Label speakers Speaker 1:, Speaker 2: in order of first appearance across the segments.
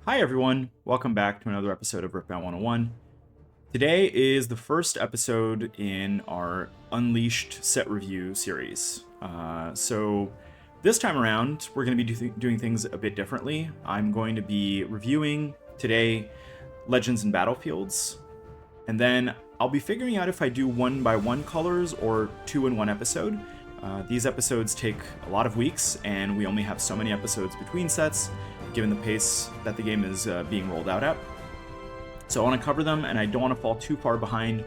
Speaker 1: Hi everyone, welcome back to another episode of Riftbound 101. Today is the first episode in our Unleashed set review series. So this time around, we're going to be doing things a bit differently. I'm going to be reviewing today Legends and Battlefields, and then I'll be figuring out if I do one by one colors or two in one episode. These episodes take a lot of weeks, and we only have so many episodes between sets, given the pace that the game is being rolled out at. So I want to cover them, and I don't want to fall too far behind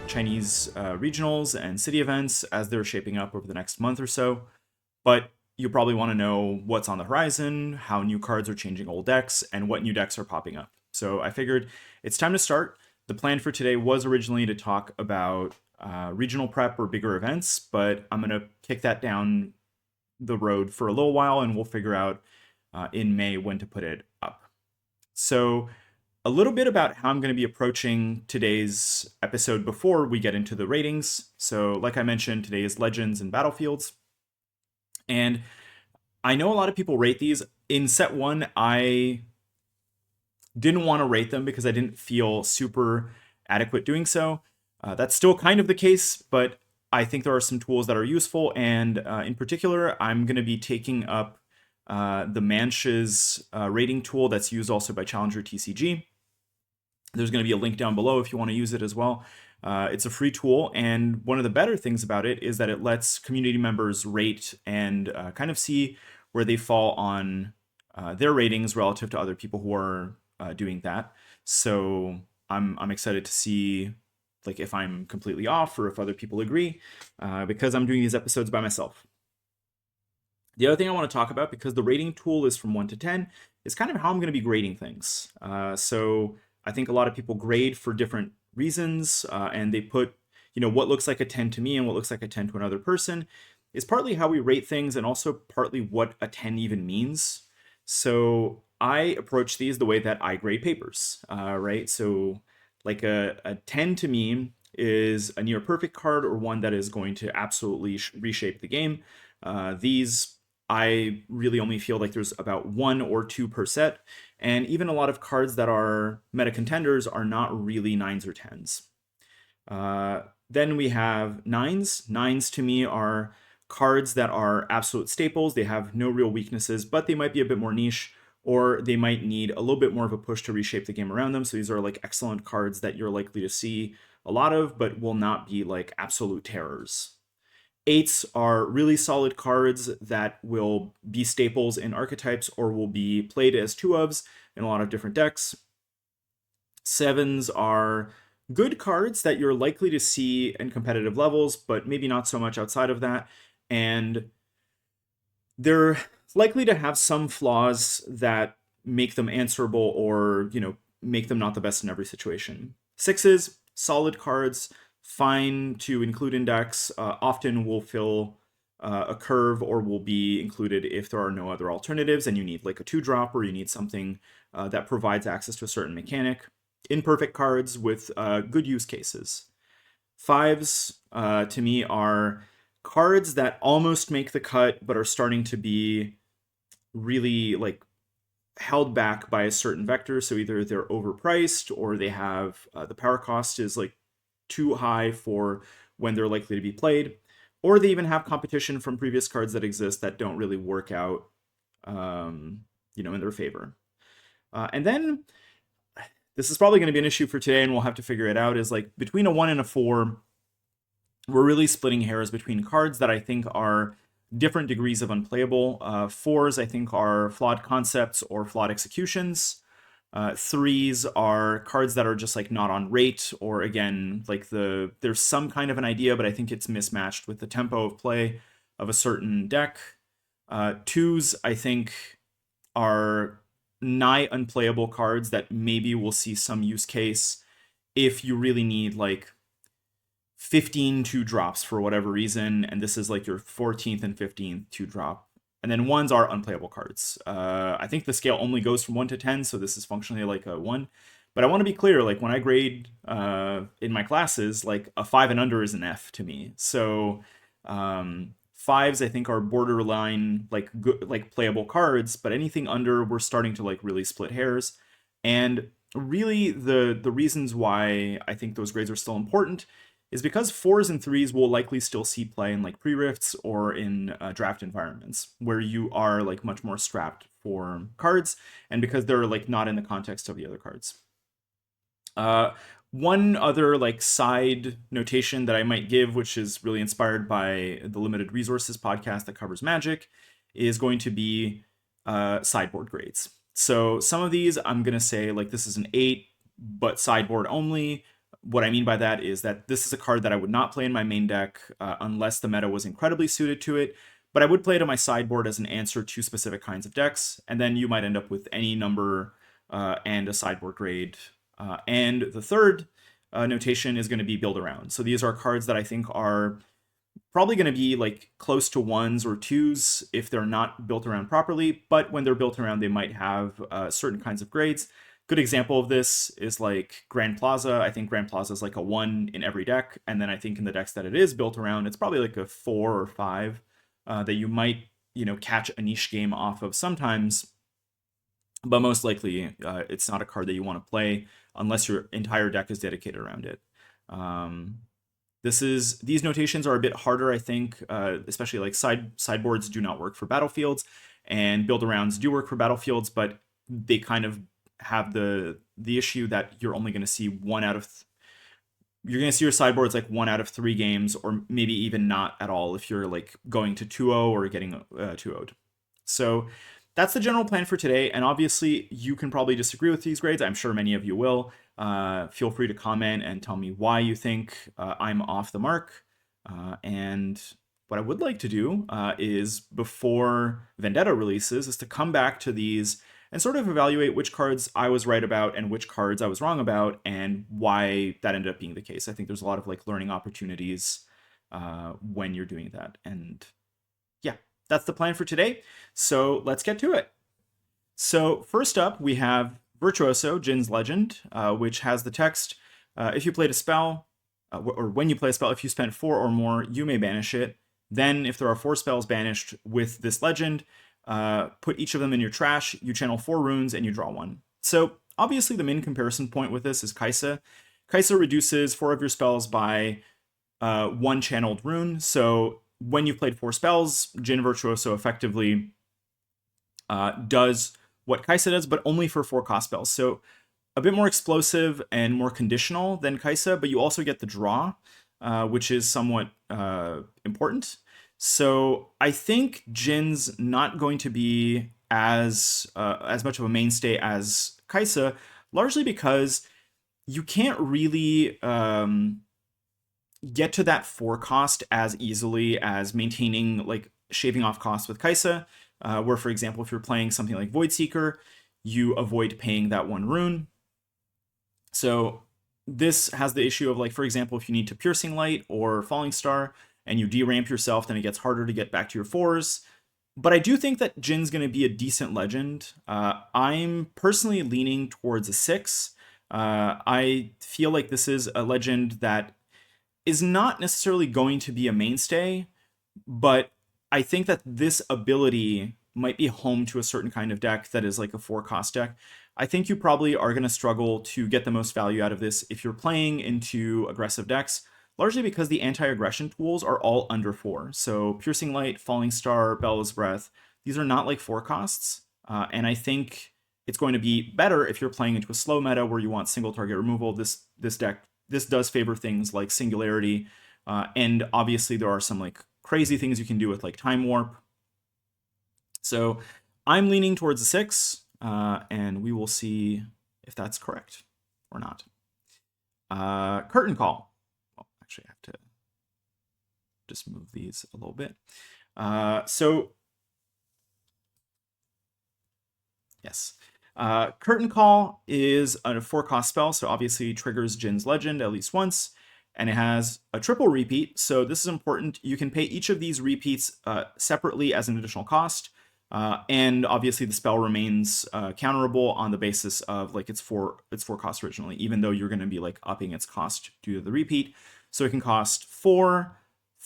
Speaker 1: Chinese regionals and city events as they're shaping up over the next month or so. But you probably want to know what's on the horizon, how new cards are changing old decks, and what new decks are popping up. So I figured it's time to start. The plan for today was originally to talk about regional prep or bigger events, but I'm going to kick that down the road for a little while, and we'll figure out in May when to put it up. So a little bit about how I'm going to be approaching today's episode before we get into the ratings. So like I mentioned, today is Legends and Battlefields. And I know a lot of people rate these. In set one, I didn't want to rate them because I didn't feel super adequate doing so. That's still kind of the case, but I think there are some tools that are useful. And in particular, I'm going to be taking up the Manch's rating tool that's used also by Challenger TCG. There's going to be a link down below if you want to use it as well. It's a free tool, and one of the better things about it is that it lets community members rate and kind of see where they fall on their ratings relative to other people who are doing that. So I'm excited to see like if I'm completely off or if other people agree, because I'm doing these episodes by myself. The other thing I want to talk about, because the rating tool is from 1 to 10, is kind of how I'm going to be grading things. So I think a lot of people grade for different reasons, and they put, what looks like a 10 to me and what looks like a 10 to another person is partly how we rate things and also partly what a 10 even means. So I approach these the way that I grade papers, right? So like a 10 to me is a near perfect card or one that is going to absolutely reshape the game. These I really only feel like there's about one or two per set, and even a lot of cards that are meta contenders are not really nines or tens. Then we have nines. Nines to me are cards that are absolute staples. They have no real weaknesses, but they might be a bit more niche, or they might need a little bit more of a push to reshape the game around them. So these are like excellent cards that you're likely to see a lot of, but will not be like absolute terrors. Eights are really solid cards that will be staples in archetypes or will be played as two ofs in a lot of different decks. Sevens are good cards that you're likely to see in competitive levels, but maybe not so much outside of that. And they're likely to have some flaws that make them answerable or, make them not the best in every situation. Sixes, solid cards, fine to include in decks, often will fill a curve or will be included if there are no other alternatives and you need like a 2-drop or you need something that provides access to a certain mechanic. Imperfect cards with good use cases. Fives, to me, are cards that almost make the cut but are starting to be really like held back by a certain vector. So either they're overpriced or they have the power cost is like too high for when they're likely to be played, or they even have competition from previous cards that exist that don't really work out, in their favor. And then this is probably going to be an issue for today, and we'll have to figure it out. Is like between a 1 and a 4, we're really splitting hairs between cards that I think are different degrees of unplayable. Fours, I think, are flawed concepts or flawed executions. Threes are cards that are just like not on rate, or again, like there's some kind of an idea, but I think it's mismatched with the tempo of play of a certain deck. Twos, I think, are nigh unplayable cards that maybe will see some use case if you really need like 15 2-drops for whatever reason, and this is like your 14th and 15th 2-drop. And then ones are unplayable cards. I think the scale only goes from 1 to 10, so this is functionally like a 1. But I want to be clear, like when I grade in my classes, like a 5 and under is an F to me. So 5s I think are borderline like good, like playable cards, but anything under, we're starting to like really split hairs. And really the reasons why I think those grades are still important is because 4s and 3s will likely still see play in like pre-rifts or in draft environments where you are like much more strapped for cards, and because they're like not in the context of the other cards. Uh, One other like side notation that I might give, which is really inspired by the Limited Resources podcast that covers Magic, is going to be sideboard grades. So some of these I'm gonna say like this is an 8, but sideboard only. What I mean by that is that this is a card that I would not play in my main deck unless the meta was incredibly suited to it. But I would play it on my sideboard as an answer to specific kinds of decks, and then you might end up with any number and a sideboard grade. And the third notation is going to be build around. So these are cards that I think are probably going to be like close to 1s or 2s if they're not built around properly, but when they're built around, they might have certain kinds of grades. Good example of this is like Grand Plaza. I think Grand Plaza is like a 1 in every deck, and then I think in the decks that it is built around, it's probably like a 4 or 5 that you might, catch a niche game off of sometimes, but most likely it's not a card that you want to play unless your entire deck is dedicated around it. These notations are a bit harder, I think, especially like sideboards do not work for battlefields, and build arounds do work for battlefields, but they kind of have the issue that you're only going to see you're going to see your sideboards like 1 out of 3 games, or maybe even not at all if you're like going to 2-0 or getting 2-0'd. So that's the general plan for today, and obviously you can probably disagree with these grades. I'm sure many of you will. Feel free to comment and tell me why you think I'm off the mark. And what I would like to do is, before Vendetta releases, is to come back to these and sort of evaluate which cards I was right about and which cards I was wrong about, and why that ended up being the case. I think there's a lot of like learning opportunities when you're doing that. And yeah, that's the plan for today. So let's get to it. So first up, we have Virtuoso, Jin's Legend, which has the text, if you played a spell, or when you play a spell, if you spend 4 or more, you may banish it. Then, if there are 4 spells banished with this legend, put each of them in your trash, you channel 4 runes, and you draw 1. So obviously the main comparison point with this is Kaisa. Kaisa reduces 4 of your spells by 1 channeled rune. So when you've played 4 spells, Jin Virtuoso effectively does what Kaisa does, but only for 4 cost spells. So a bit more explosive and more conditional than Kaisa, but you also get the draw, which is somewhat important. So I think Jin's not going to be as much of a mainstay as Kaisa, largely because you can't really get to that 4 cost as easily as maintaining, like, shaving off costs with Kaisa, where, for example, if you're playing something like Voidseeker, you avoid paying that 1 rune. So this has the issue of, like, for example, if you need to Piercing Light or Falling Star and you deramp yourself, then it gets harder to get back to your 4s. But I do think that Jin's going to be a decent legend. I'm personally leaning towards a 6. I feel like this is a legend that is not necessarily going to be a mainstay, but I think that this ability might be home to a certain kind of deck that is like a 4 cost deck. I think you probably are going to struggle to get the most value out of this if you're playing into aggressive decks, largely because the anti-aggression tools are all under 4. So Piercing Light, Falling Star, Bell's Breath, these are not like 4 costs. And I think it's going to be better if you're playing into a slow meta where you want single target removal. This does favor things like Singularity. And obviously there are some like crazy things you can do with like Time Warp. So I'm leaning towards a 6, and we will see if that's correct or not. Curtain Call. Oh, actually, I have to just move these a little bit. Yes. Curtain Call is a 4-cost spell, so obviously triggers Jin's Legend at least once, and it has a triple repeat, so this is important. You can pay each of these repeats separately as an additional cost, and obviously the spell remains counterable on the basis of like its 4 costs originally, even though you're going to be like upping its cost due to the repeat. So it can cost 4,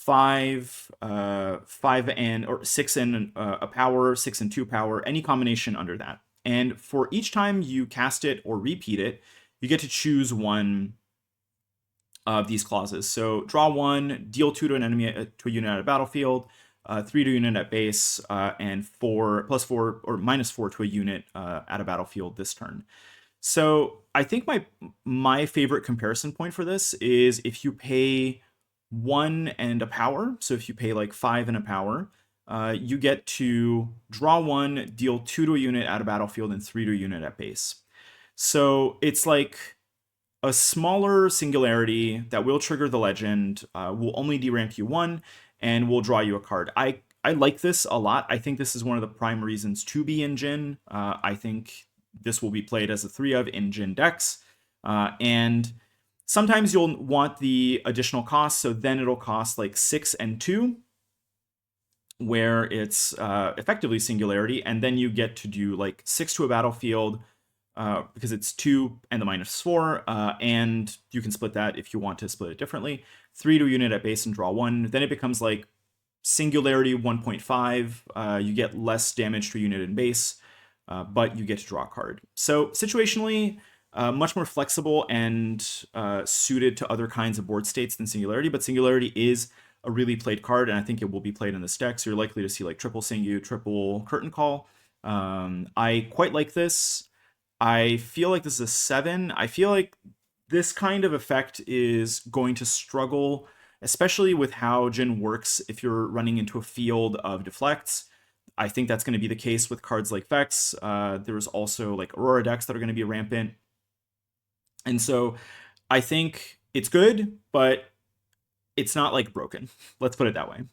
Speaker 1: 5 and or 6 and a power, 6 and 2 power, any combination under that. And for each time you cast it or repeat it, you get to choose one of these clauses. So draw 1, deal 2 to an enemy to a unit at a battlefield, 3 to a unit at base, and 4 +4 or -4 to a unit at a battlefield this turn. So I think my favorite comparison point for this is if you pay 1 and a power. So if you pay like 5 and a power, you get to draw 1, deal 2 to a unit at a battlefield, and 3 to a unit at base. So it's like a smaller singularity that will trigger the legend, will only deramp you 1, and will draw you a card. I like this a lot. I think this is one of the prime reasons to be in Jin. I think this will be played as a 3 of in Jin decks. And sometimes you'll want the additional cost, so then it'll cost like 6 and 2, where it's effectively singularity, and then you get to do like 6 to a battlefield, because it's 2 and the -4, and you can split that if you want to split it differently. 3 to a unit at base and draw 1. Then it becomes like singularity 1.5. You get less damage to a unit in base, but you get to draw a card. So situationally, much more flexible and suited to other kinds of board states than singularity, but singularity is a really played card, and I think it will be played in this deck, so you're likely to see like triple Singu, triple Curtain Call. I quite like this. I feel like this is a 7. I feel like this kind of effect is going to struggle, especially with how Jin works if you're running into a field of deflects. I think that's going to be the case with cards like Vex. There's also like Aurora decks that are going to be rampant. And so I think it's good, but it's not like broken. Let's put it that way.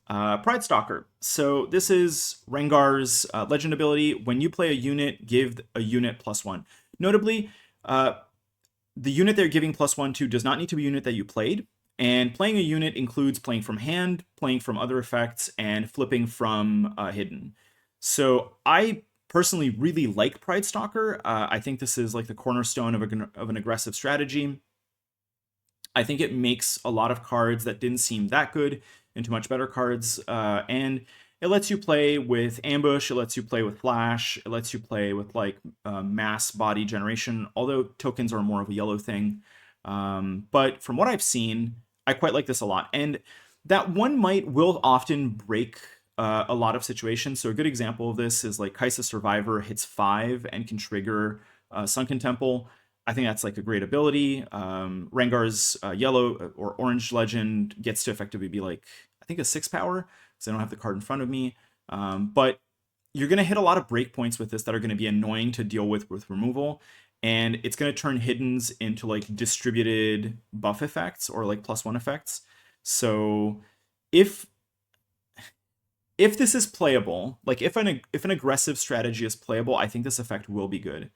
Speaker 1: Pride Stalker. So this is Rengar's legend ability. When you play a unit, give a unit +1. Notably, the unit they're giving +1 to does not need to be a unit that you played. And playing a unit includes playing from hand, playing from other effects, and flipping from hidden. So I personally really like Pride Stalker. I think this is like the cornerstone of an aggressive strategy. I think it makes a lot of cards that didn't seem that good into much better cards, and it lets you play with ambush, it lets you play with flash, it lets you play with like mass body generation, although tokens are more of a yellow thing. But from what I've seen, I quite like this a lot, and that one might will often break a lot of situations. So a good example of this is like Kaisa Survivor hits 5 and can trigger Sunken Temple. I think that's like a great ability. Rengar's yellow or orange legend gets to effectively be like, I think a 6 power, because I don't have the card in front of me. But you're going to hit a lot of breakpoints with this that are going to be annoying to deal with removal. And it's going to turn hiddens into like distributed buff effects or like +1 effects. So if this is playable, like if an aggressive strategy is playable, I think this effect will be good.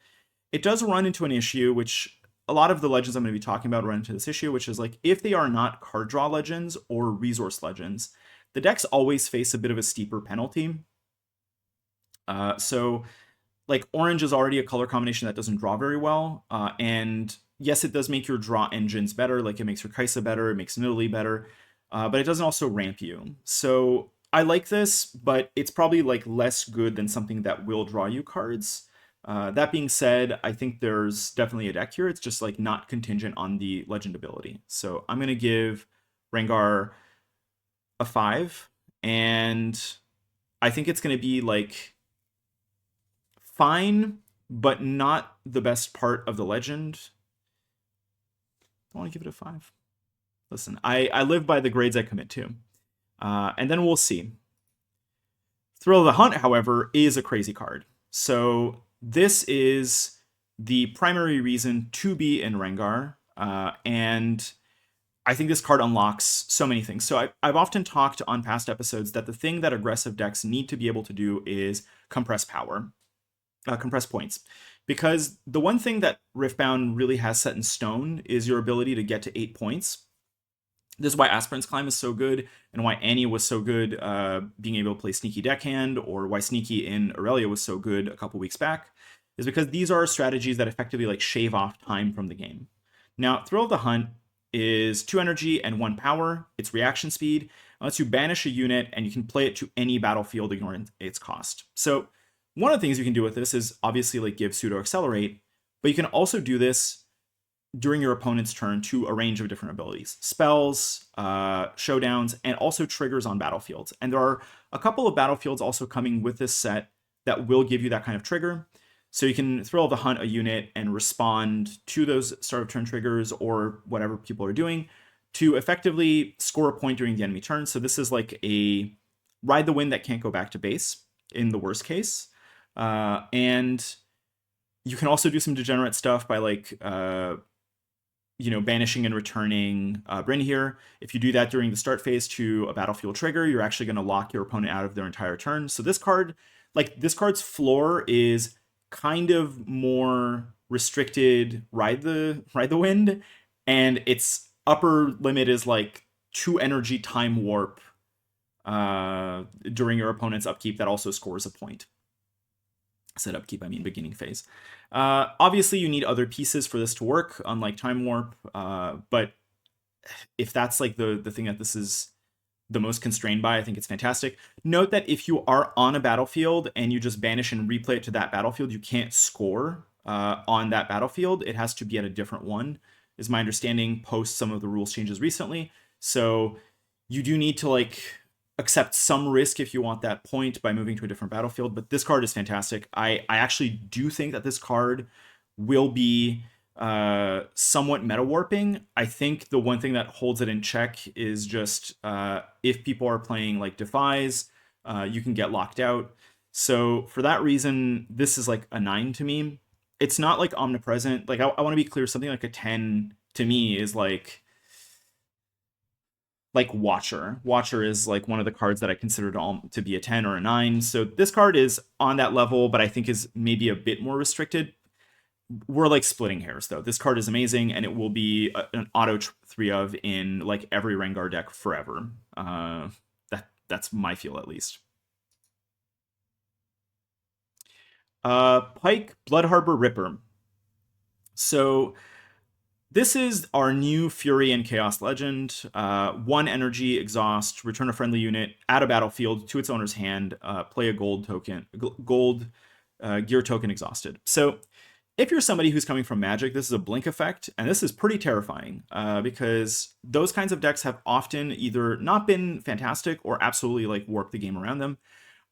Speaker 1: It does run into an issue, which a lot of the legends I'm going to be talking about run into this issue, which is like if they are not card draw legends or resource legends, the decks always face a bit of a steeper penalty. So like orange is already a color combination that doesn't draw very well. And yes, it does make your draw engines better. Like it makes your Kaisa better, it makes Nidalee better, but it doesn't also ramp you. So I like this, but it's probably like less good than something that will draw you cards. That being said, I think there's definitely a deck here. It's just like not contingent on the legend ability. So I'm going to give Rengar a 5, and I think it's going to be like fine, but not the best part of the legend. I want to give it a 5. Listen, I live by the grades I commit to. And then we'll see. Thrill of the Hunt, however, is a crazy card. So this is the primary reason to be in Rengar, and I think this card unlocks so many things. So I've often talked on past episodes that the thing that aggressive decks need to be able to do is compress power, compress points. Because the one thing that Riftbound really has set in stone is your ability to get to 8 points. This is why Aspirant's Climb is so good, and why Annie was so good being able to play Sneaky Deckhand, or why Sneaky in Aurelia was so good a couple weeks back, is because these are strategies that effectively like shave off time from the game. Now, Thrill of the Hunt is 2 energy and 1 power. Its reaction speed. It lets you banish a unit, and you can play it to any battlefield, ignoring its cost. So one of the things you can do with this is obviously like give pseudo accelerate, but you can also do this during your opponent's turn to a range of different abilities, spells, showdowns, and also triggers on battlefields. And there are a couple of battlefields also coming with this set that will give you that kind of trigger. So you can thrill of the hunt a unit and respond to those start of turn triggers or whatever people are doing to effectively score a point during the enemy turn. So this is like a ride the wind that can't go back to base in the worst case. And you can also do some degenerate stuff by like banishing and returning Bryn here. If you do that during the start phase to a battlefield trigger, you're actually going to lock your opponent out of their entire turn. So this card's floor is kind of more restricted ride the wind, and its upper limit is like 2 energy time warp during your opponent's upkeep that also scores a point. I said upkeep, I mean beginning phase. Obviously, you need other pieces for this to work, unlike Time Warp. But if that's like the thing that this is the most constrained by, I think it's fantastic. Note that if you are on a battlefield and you just banish and replay it to that battlefield, you can't score on that battlefield. It has to be at a different one, is my understanding, post some of the rules changes recently. So you do need to like accept some risk if you want that point by moving to a different battlefield, but this card is fantastic. I actually do think that this card will be somewhat meta warping. I think the one thing that holds it in check is just if people are playing like Defies, you can get locked out. So for that reason, this is like a 9 to me. It's not like omnipresent. Like I want to be clear, something like a 10 to me is like Watcher. Watcher is like one of the cards that I consider to be a 10 or a 9. So this card is on that level, but I think is maybe a bit more restricted. We're like splitting hairs though. This card is amazing, and it will be an auto 3 of in like every Rengar deck forever. That's my feel at least. Pike, Blood Harbor Ripper. So this is our new Fury and Chaos Legend. 1 energy, exhaust, return a friendly unit, add a battlefield to its owner's hand, play a gold gear token exhausted. So if you're somebody who's coming from Magic, this is a blink effect, and this is pretty terrifying because those kinds of decks have often either not been fantastic or absolutely like warped the game around them.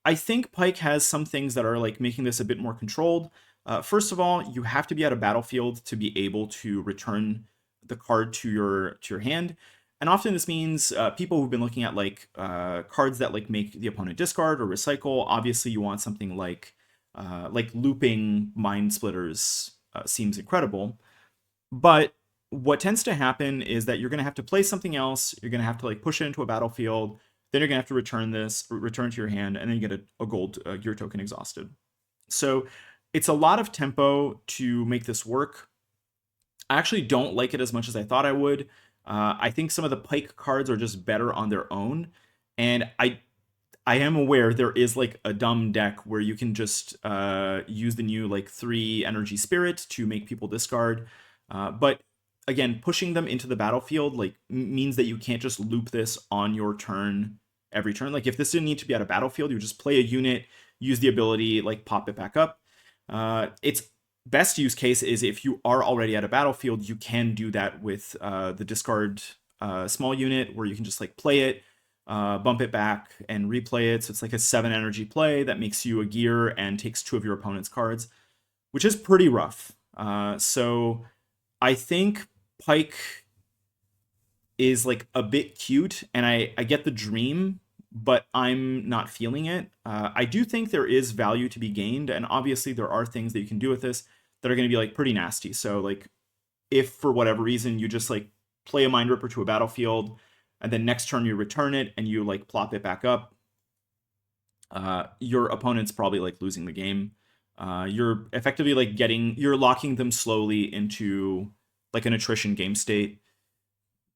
Speaker 1: I think Pike has some things that are like making this a bit more controlled. First of all, you have to be at a battlefield to be able to return the card to your hand, and often this means people who've been looking at like cards that like make the opponent discard or recycle. Obviously, you want something like looping Mind Splitters seems incredible, but what tends to happen is that you're going to have to play something else. You're going to have to like push it into a battlefield. Then you're going to have to return to your hand, and then you get a gold gear token exhausted. So it's a lot of tempo to make this work. I actually don't like it as much as I thought I would. I think some of the Pike cards are just better on their own, and I am aware there is like a dumb deck where you can just use the new like 3 energy spirit to make people discard. But again, pushing them into the battlefield like means that you can't just loop this on your turn every turn. Like if this didn't need to be at a battlefield, you just play a unit, use the ability, like pop it back up. Its best use case is if you are already at a battlefield, you can do that with the discard small unit where you can just like play it, bump it back, and replay it. So it's like a 7 energy play that makes you a gear and takes 2 of your opponent's cards, which is pretty rough. So I think Pike is like a bit cute, and I get the dream, but I'm not feeling it. I do think there is value to be gained, and obviously there are things that you can do with this that are going to be like pretty nasty. So like if for whatever reason you just like play a Mind Ripper to a battlefield, and then next turn you return it and you like plop it back up, your opponent's probably like losing the game. You're effectively like you're locking them slowly into like an attrition game state.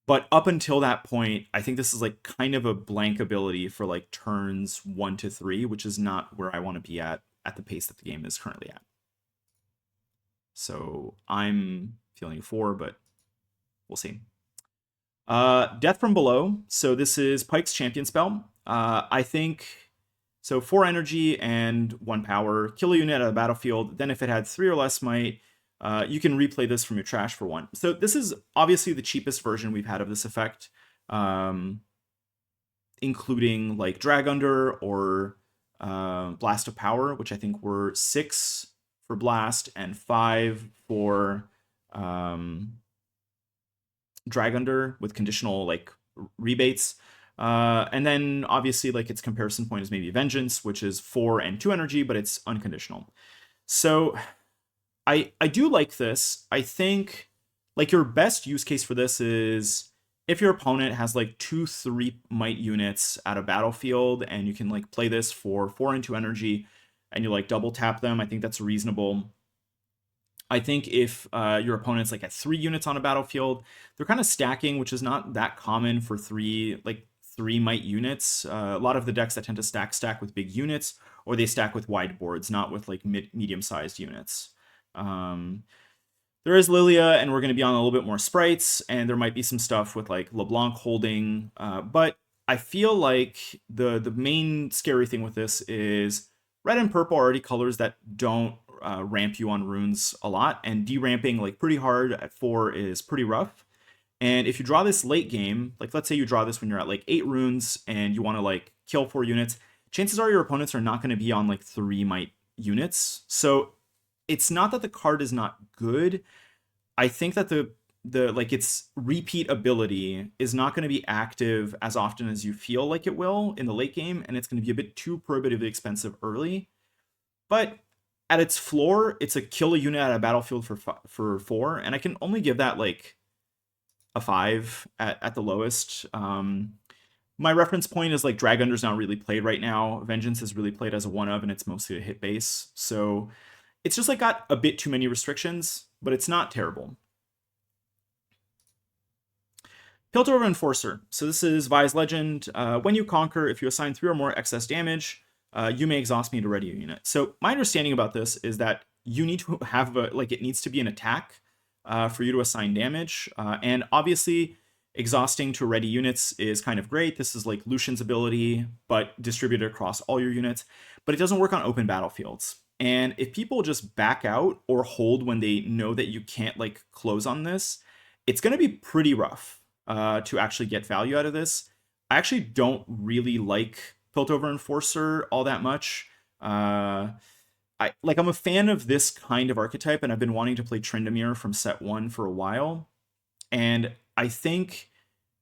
Speaker 1: But up until that point, I think this is like kind of a blank ability for like turns 1 to 3, which is not where I want to be at the pace that the game is currently at. So I'm feeling 4, but we'll see. Death from Below. So this is Pike's champion spell. I think so. 4 energy and 1 power. Kill a unit at a battlefield. Then if it had 3 or less might, you can replay this from your trash for 1. So this is obviously the cheapest version we've had of this effect, including like Drag Under or Blast of Power, which I think were 6 for Blast and 5 for Drag Under with conditional like rebates. And then obviously like its comparison point is maybe Vengeance, which is 4 and 2 energy, but it's unconditional. So I do like this. I think like your best use case for this is if your opponent has like 2-3 might units at a battlefield and you can like play this for 4 and 2 energy and you like double tap them. I think that's reasonable. I think if your opponent's like at 3 units on a battlefield, they're kind of stacking, which is not that common for 3 might units. A lot of the decks that tend to stack with big units, or they stack with wide boards, not with like medium-sized units. There is Lilia, and we're going to be on a little bit more sprites, and there might be some stuff with like LeBlanc holding, but I feel like the main scary thing with this is red and purple are already colors that don't ramp you on runes a lot, and deramping like pretty hard at 4 is pretty rough. And if you draw this late game, like let's say you draw this when you're at like 8 runes and you want to like kill 4 units, chances are your opponents are not going to be on like 3 might units. So it's not that the card is not good. I think that the like its repeat ability is not going to be active as often as you feel like it will in the late game, and it's going to be a bit too prohibitively expensive early. But at its floor, it's a kill a unit at a battlefield for 4, and I can only give that like a 5 at the lowest. My reference point is like Drag Under's not really played right now. Vengeance is really played as a 1 of, and it's mostly a hit base. So it's just like got a bit too many restrictions, but it's not terrible. Piltover Enforcer. So this is Vi's legend. When you conquer, if you assign 3 or more excess damage, you may exhaust me to ready a unit. So my understanding about this is that you need to have it needs to be an attack for you to assign damage. And obviously, exhausting to ready units is kind of great. This is like Lucian's ability, but distributed across all your units. But it doesn't work on open battlefields. And if people just back out or hold when they know that you can't like close on this, it's going to be pretty rough to actually get value out of this. I actually don't really like Piltover Enforcer all that much. I'm a fan of this kind of archetype, and I've been wanting to play Tryndamere from set 1 for a while. And I think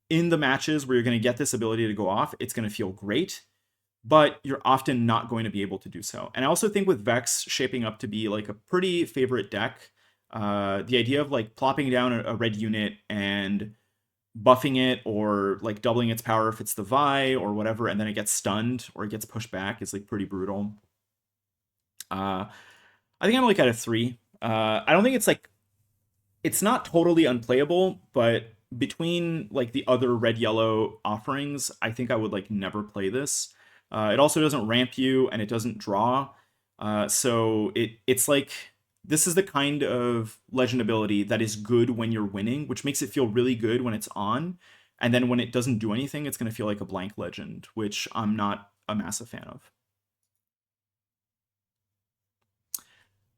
Speaker 1: in the matches where you're going to get this ability to go off, it's going to feel great, but you're often not going to be able to do so. And I also think with Vex shaping up to be like a pretty favorite deck, the idea of like plopping down a red unit and buffing it or like doubling its power if it's the Vi or whatever, and then it gets stunned or it gets pushed back is like pretty brutal. I think I'm like at a 3. I don't think it's not totally unplayable, but between like the other red yellow offerings, I think I would like never play this. It also doesn't ramp you and it doesn't draw. So it's like this is the kind of legend ability that is good when you're winning, which makes it feel really good when it's on. And then when it doesn't do anything, it's going to feel like a blank legend, which I'm not a massive fan of.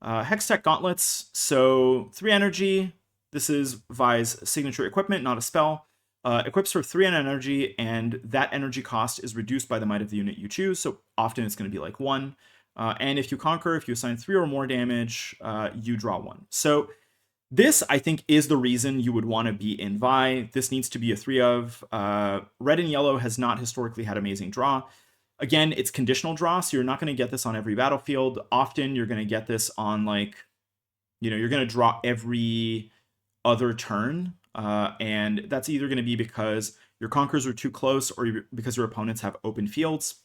Speaker 1: Hextech Gauntlets. So 3 energy. This is Vi's signature equipment, not a spell. Equips for 3 energy, and that energy cost is reduced by the might of the unit you choose. So often it's going to be like 1. And if you conquer, if you assign 3 or more damage, you draw 1. So this, I think, is the reason you would want to be in Vi. This needs to be a 3 of. Red and yellow has not historically had amazing draw. Again, it's conditional draw, so you're not going to get this on every battlefield. Often you're going to get this on like, you're going to draw every other turn. And that's either going to be because your conquerors are too close or because your opponents have open fields.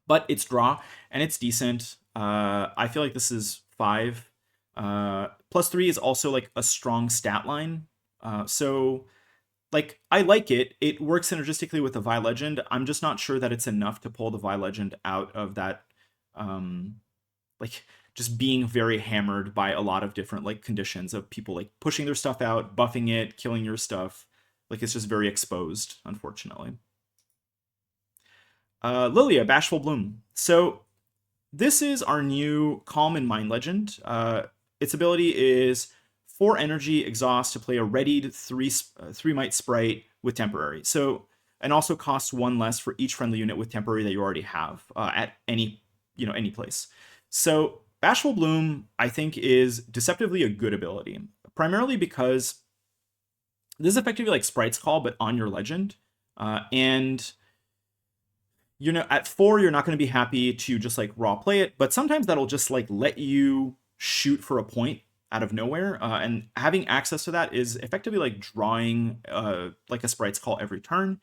Speaker 1: But it's draw and it's decent. I feel like this is 5. +3 is also like a strong stat line. So like I like it. It works synergistically with the Vi Legend. I'm just not sure that it's enough to pull the Vi Legend out of that like just being very hammered by a lot of different like conditions of people like pushing their stuff out, buffing it, killing your stuff. Like, it's just very exposed, unfortunately. Lilia, Bashful Bloom. So this is our new Calm in Mind legend. Its ability is 4 energy exhaust to play a readied 3 might sprite with temporary. So, and also costs 1 less for each friendly unit with temporary that you already have at any place. So Bashful Bloom, I think, is deceptively a good ability, primarily because this is effectively like Sprite's Call, but on your legend. And at 4, you're not going to be happy to just like raw play it, but sometimes that'll just like let you shoot for a point out of nowhere. And having access to that is effectively like drawing like a Sprite's Call every turn.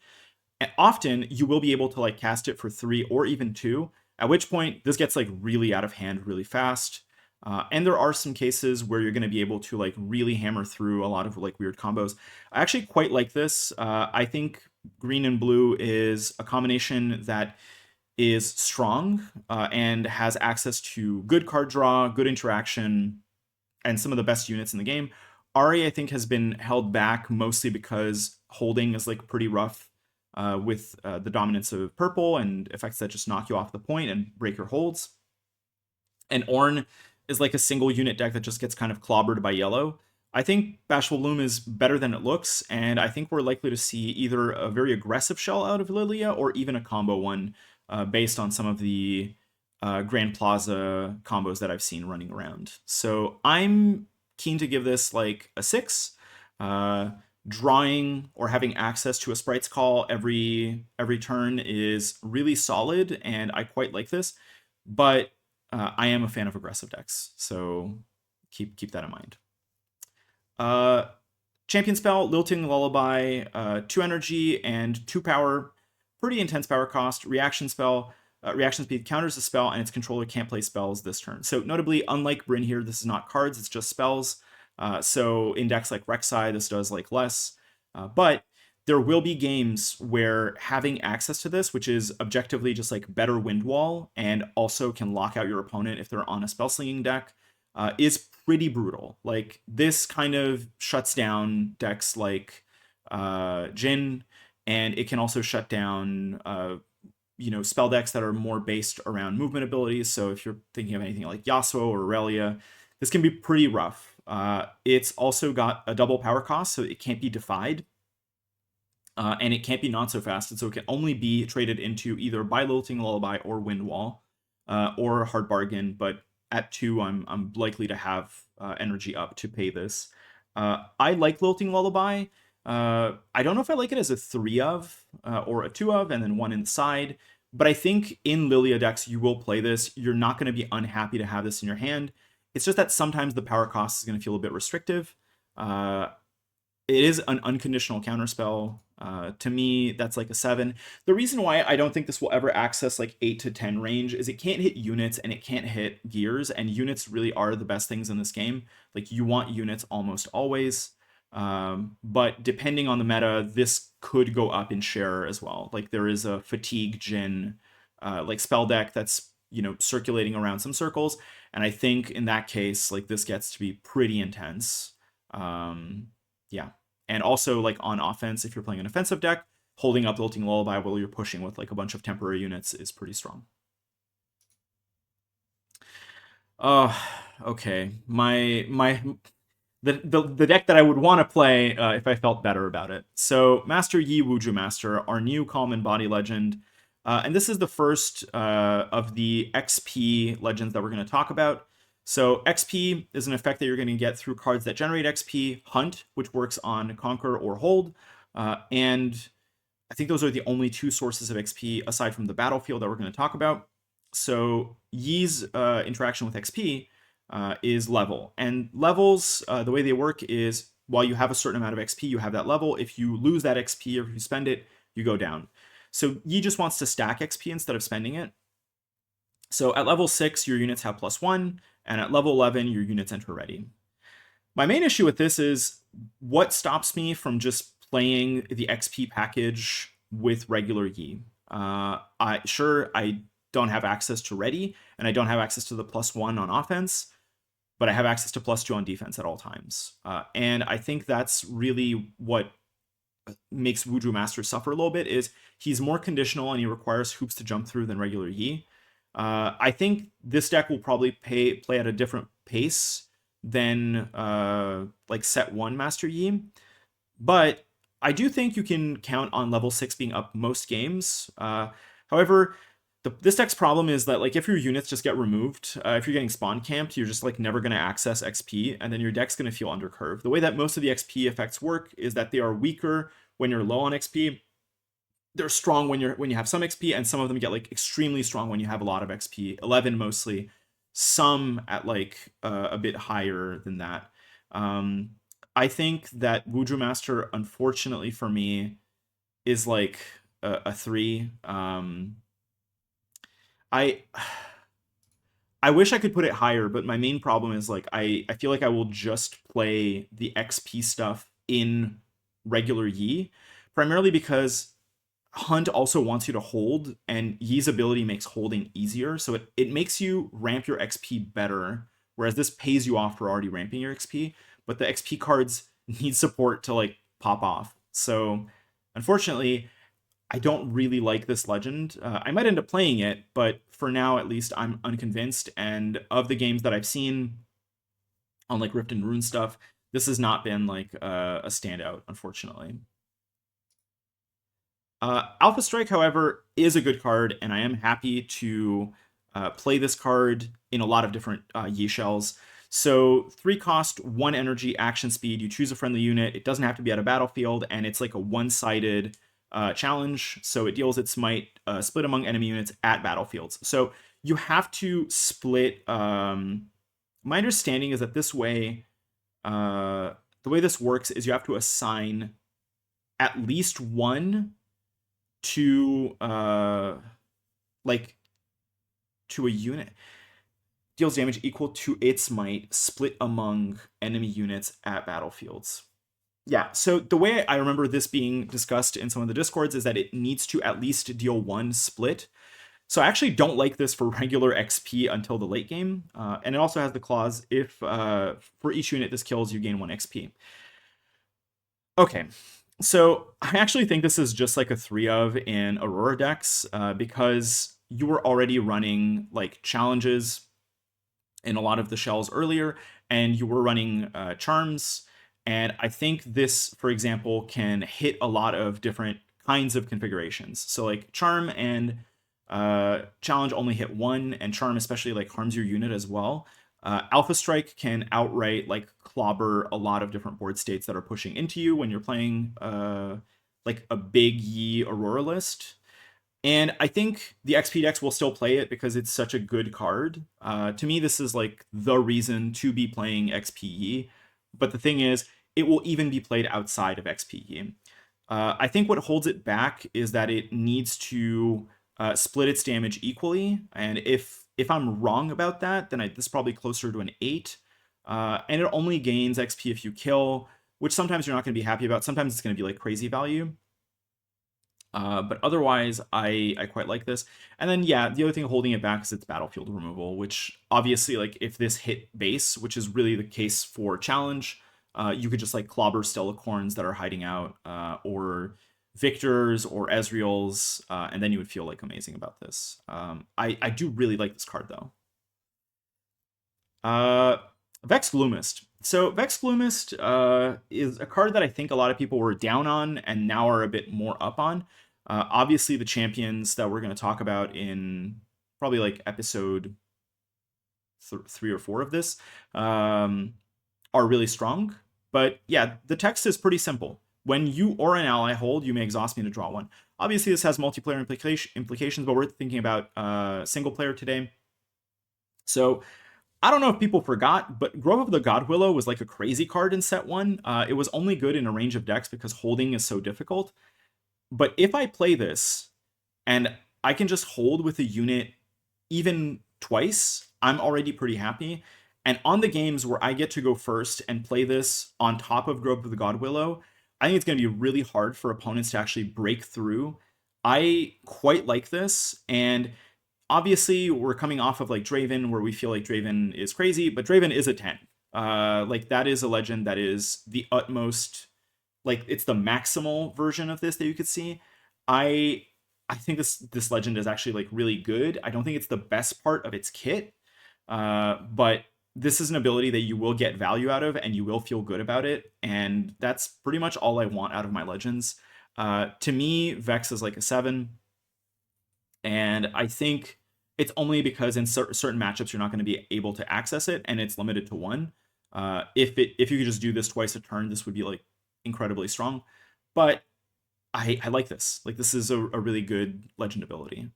Speaker 1: And often you will be able to like cast it for 3 or even 2, at which point this gets like really out of hand really fast. And there are some cases where you're going to be able to like really hammer through a lot of like weird combos. I actually quite like this. I think green and blue is a combination that is strong and has access to good card draw, good interaction, and some of the best units in the game. Ari, I think, has been held back mostly because holding is like pretty rough with the dominance of purple and effects that just knock you off the point and break your holds. And Ornn is like a single unit deck that just gets kind of clobbered by yellow. I think Bashful Bloom is better than it looks, and I think we're likely to see either a very aggressive shell out of Lilia or even a combo one based on some of the Grand Plaza combos that I've seen running around. So I'm keen to give this like a 6. Drawing or having access to a Sprite's Call every turn is really solid, and I quite like this. But I am a fan of aggressive decks, so keep that in mind. Champion spell, Lilting Lullaby, 2 energy and 2 power, pretty intense power cost. Reaction spell, reaction speed counters the spell, and its controller can't play spells this turn. So notably, unlike Bryn here, this is not cards, it's just spells. So in decks like Rek'Sai, this does like less. But there will be games where having access to this, which is objectively just like better wind wall and also can lock out your opponent if they're on a spell slinging deck, is pretty brutal. Like, this kind of shuts down decks like Jhin, and it can also shut down spell decks that are more based around movement abilities. So if you're thinking of anything like Yasuo or Aurelia, this can be pretty rough. It's also got a double power cost, so it can't be defied. And it can't be not so fast, and so it can only be traded into either by Lilting Lullaby or Wind Wall, or Hard Bargain. But at 2, I'm likely to have energy up to pay this. I like Lilting Lullaby. I don't know if I like it as a 3 of or a 2 of, and then 1 inside. But I think in Lilia decks you will play this. You're not going to be unhappy to have this in your hand. It's just that sometimes the power cost is going to feel a bit restrictive. It is an unconditional counterspell. To me, that's like a 7. The reason why I don't think this will ever access like 8 to 10 range is it can't hit units and it can't hit gears, and units really are the best things in this game. Like, you want units almost always. But depending on the meta, this could go up in share as well. Like, there is a Fatigue Jhin like spell deck that's circulating around some circles, and I think in that case, like, this gets to be pretty intense. Yeah. And also, like, on offense, if you're playing an offensive deck, holding up Lilting Lullaby while you're pushing with like a bunch of temporary units is pretty strong. Okay. The deck that I would want to play if I felt better about it. So Master Yi Wuju Master, our new Calm and Body legend. And this is the first of the XP legends that we're going to talk about. So XP is an effect that you're going to get through cards that generate XP, Hunt, which works on Conquer or Hold, and I think those are the only 2 sources of XP aside from the battlefield that we're going to talk about. So Yi's interaction with XP is level, and levels, the way they work is while you have a certain amount of XP, you have that level. If you lose that XP or if you spend it, you go down. So Yi just wants to stack XP instead of spending it. So at level 6, your units have +1, and at level 11, your units enter ready. My main issue with this is what stops me from just playing the XP package with regular Yi. I don't have access to ready, and I don't have access to the +1 on offense, but I have access to +2 on defense at all times. And I think that's really what makes Wuju Master suffer a little bit is he's more conditional and he requires hoops to jump through than regular Yi. I think this deck will probably play at a different pace than like set one Master Yi, but I do think you can count on level 6 being up most games. However, this deck's problem is that like if your units just get removed, if you're getting spawn camped, you're just like never going to access XP, and then your deck's going to feel undercurved. The way that most of the XP effects work is that they are weaker when you're low on XP. They're strong when you have some XP, and some of them get like extremely strong when you have a lot of XP. 11 mostly, some at like a bit higher than that. I think that Wuju Master, unfortunately for me, is like a 3. I I wish I could put it higher, but my main problem is like I feel like I will just play the XP stuff in regular Yi, primarily because Hunt also wants you to hold, and Yi's ability makes holding easier, so it makes you ramp your XP better, whereas this pays you off for already ramping your XP, but the XP cards need support to like pop off. So unfortunately, I don't really like this legend. I might end up playing it, but for now at least I'm unconvinced, and of the games that I've seen on like Rift and Rune stuff, this has not been like a standout, unfortunately. Alpha Strike, however, is a good card, and I am happy to play this card in a lot of different Yi shells. So 3 cost, 1 energy, action speed. You choose a friendly unit. It doesn't have to be at a battlefield, and it's like a one-sided challenge. So it deals its might split among enemy units at battlefields. So you have to split. My understanding is that this way, the way this works is you have to assign at least 1 to like to a unit, deals damage equal to its might split among enemy units at battlefields. Yeah, so the way I remember this being discussed in some of the discords is that it needs to at least deal 1 split. So I actually don't like this for regular XP until the late game, and it also has the clause if for each unit this kills you gain 1 XP. Okay, so I actually think this is just like a 3 of in Aurora decks, because you were already running like challenges in a lot of the shells earlier, and you were running charms, and I think this, for example, can hit a lot of different kinds of configurations. So like charm and challenge only hit 1, and charm especially like harms your unit as well. Alpha Strike can outright like clobber a lot of different board states that are pushing into you when you're playing like a big Yi Aurora list. And I think the XP decks will still play it because it's such a good card. To me, this is like the reason to be playing XP. But the thing is, it will even be played outside of XP. I think what holds it back is that it needs to split its damage equally. And if I'm wrong about that, then this is probably closer to an 8. And it only gains XP if you kill, which sometimes you're not going to be happy about. Sometimes it's going to be like crazy value. But otherwise, I quite like this. And then, yeah, the other thing holding it back is its battlefield removal, which obviously, like, if this hit base, which is really the case for challenge, you could just, like, clobber Stellacorns that are hiding out, or Victors or Ezreals, and then you would feel, like, amazing about this. I do really like this card, though. Vex Gloomist. So Vex Gloomist is a card that I think a lot of people were down on and now are a bit more up on. Obviously, the champions that we're going to talk about in probably like episode 3 or 4 of this are really strong. But yeah, the text is pretty simple. When you or an ally hold, you may exhaust me to draw 1. Obviously, this has multiplayer implications, but we're thinking about single player today. So I don't know if people forgot, but Grove of the God Willow was like a crazy card in set 1. It was only good in a range of decks because holding is so difficult. But if I play this and I can just hold with a unit even twice, I'm already pretty happy. And on the games where I get to go first and play this on top of Grove of the God Willow, I think it's going to be really hard for opponents to actually break through. I quite like this, and obviously we're coming off of like Draven, where we feel like Draven is crazy, but Draven is a 10. Like that is a legend that is the utmost like it's the maximal version of this that you could see. I I think this legend is actually like really good. I don't think it's the best part of its kit, but this is an ability that you will get value out of and you will feel good about it, and that's pretty much all I want out of my legends. To me, Vex is like a 7, and I think it's only because in certain matchups you're not going to be able to access it, and it's limited to 1. If you could just do this twice a turn, this would be like incredibly strong. But I like this. Like this is a really good legend ability.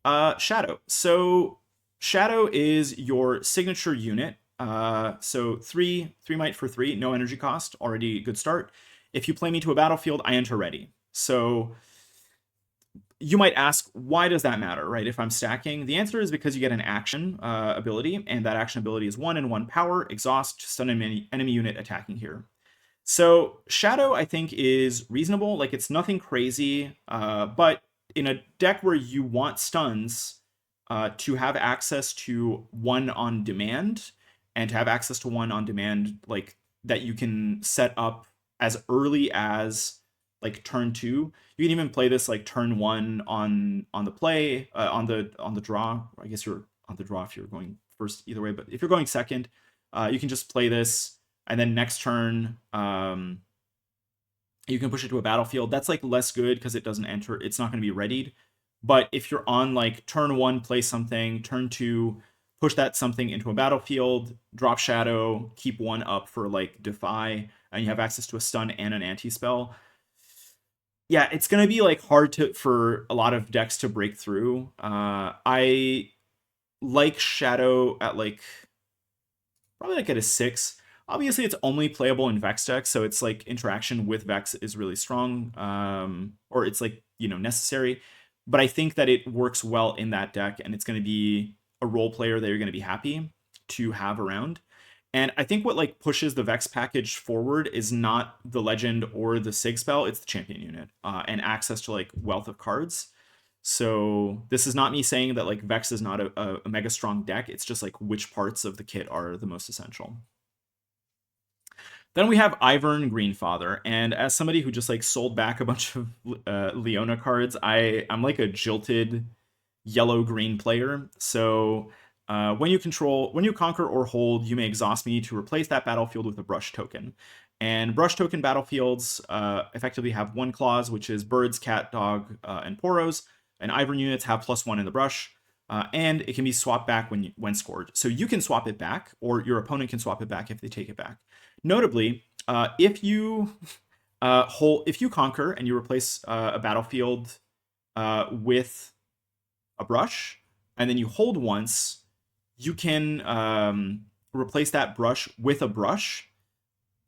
Speaker 1: Shadow. So Shadow is your signature unit. So three might for 3, no energy cost, already a good start. If you play me to a battlefield, I enter ready. So you might ask, why does that matter, right? If I'm stacking, the answer is because you get an action ability, and that action ability is 1 and 1 power, exhaust, stun enemy unit attacking here. So Shadow, I think, is reasonable. Like it's nothing crazy, but in a deck where you want stuns, to have access to 1 on demand, and to have access to 1 on demand, like that you can set up as early as like turn 2. You can even play this like turn 1 on the play, on the draw. I guess you're on the draw if you're going first either way, but if you're going second, you can just play this, and then next turn you can push it to a battlefield. That's like less good because it doesn't enter, it's not going to be readied. But if you're on like turn 1, play something, turn 2, push that something into a battlefield, drop Shadow, keep 1 up for like defy, and you have access to a stun and an anti-spell. Yeah, it's going to be like hard for a lot of decks to break through. I like Shadow at like probably like at a 6. Obviously, it's only playable in Vex decks, so it's like interaction with Vex is really strong, or it's like, necessary. But I think that it works well in that deck, and it's going to be a role player that you're going to be happy to have around. And I think what like pushes the Vex package forward is not the legend or the Sig spell, it's the champion unit, and access to like wealth of cards. So this is not me saying that like Vex is not a mega strong deck. It's just like which parts of the kit are the most essential. Then we have Ivern Greenfather, and as somebody who just like sold back a bunch of Leona cards, I'm like a jilted yellow-green player. So when you conquer or hold, you may exhaust me to replace that battlefield with a brush token. And brush token battlefields effectively have 1 clause, which is birds, cat, dog, and poros. And Ivern units have +1 in the brush. And it can be swapped back when scored. So you can swap it back, or your opponent can swap it back if they take it back. Notably, if you conquer and you replace a battlefield with a brush, and then you hold once, you can replace that brush with a brush,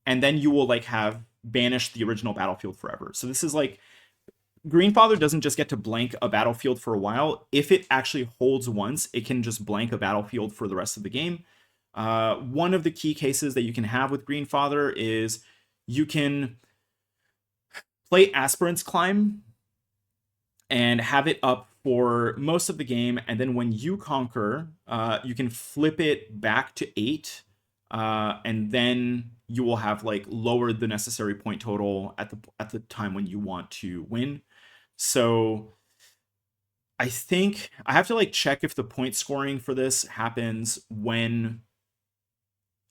Speaker 1: and then you will like have banished the original battlefield forever. So this is like Greenfather doesn't just get to blank a battlefield for a while. If it actually holds once, it can just blank a battlefield for the rest of the game. One of the key cases that you can have with Greenfather is you can play Aspirant's Climb and have it up for most of the game, and then when you conquer, you can flip it back to 8, and then you will have like lowered the necessary point total at the time when you want to win. So I think I have to like check if the point scoring for this happens when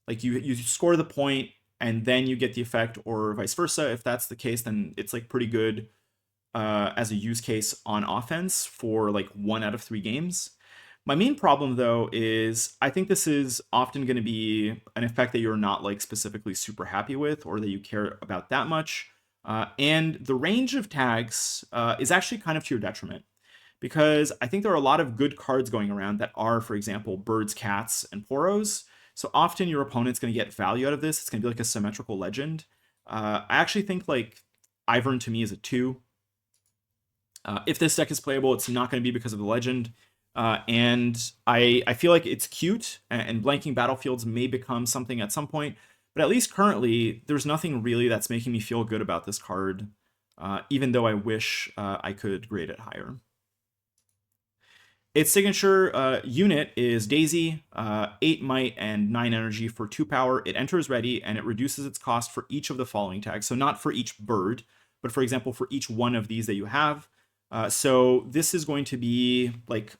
Speaker 1: like you score the point and then you get the effect, or vice versa. If that's the case, then it's like pretty good as a use case on offense for like 1 out of 3 games. My main problem though is I think this is often going to be an effect that you're not like specifically super happy with, or that you care about that much. And the range of tags is actually kind of to your detriment, because I think there are a lot of good cards going around that are, for example, birds, cats, and poros. So often your opponent's going to get value out of this. It's going to be like a symmetrical legend. I actually think like Ivern to me is a 2. If this deck is playable, it's not going to be because of the legend. And I feel like it's cute, and blanking battlefields may become something at some point. But at least currently, there's nothing really that's making me feel good about this card, even though I wish I could grade it higher. Its signature unit is Daisy, 8 might and 9 energy for 2 power. It enters ready, and it reduces its cost for each of the following tags. So not for each bird, but for example, for each one of these that you have. So this is going to be like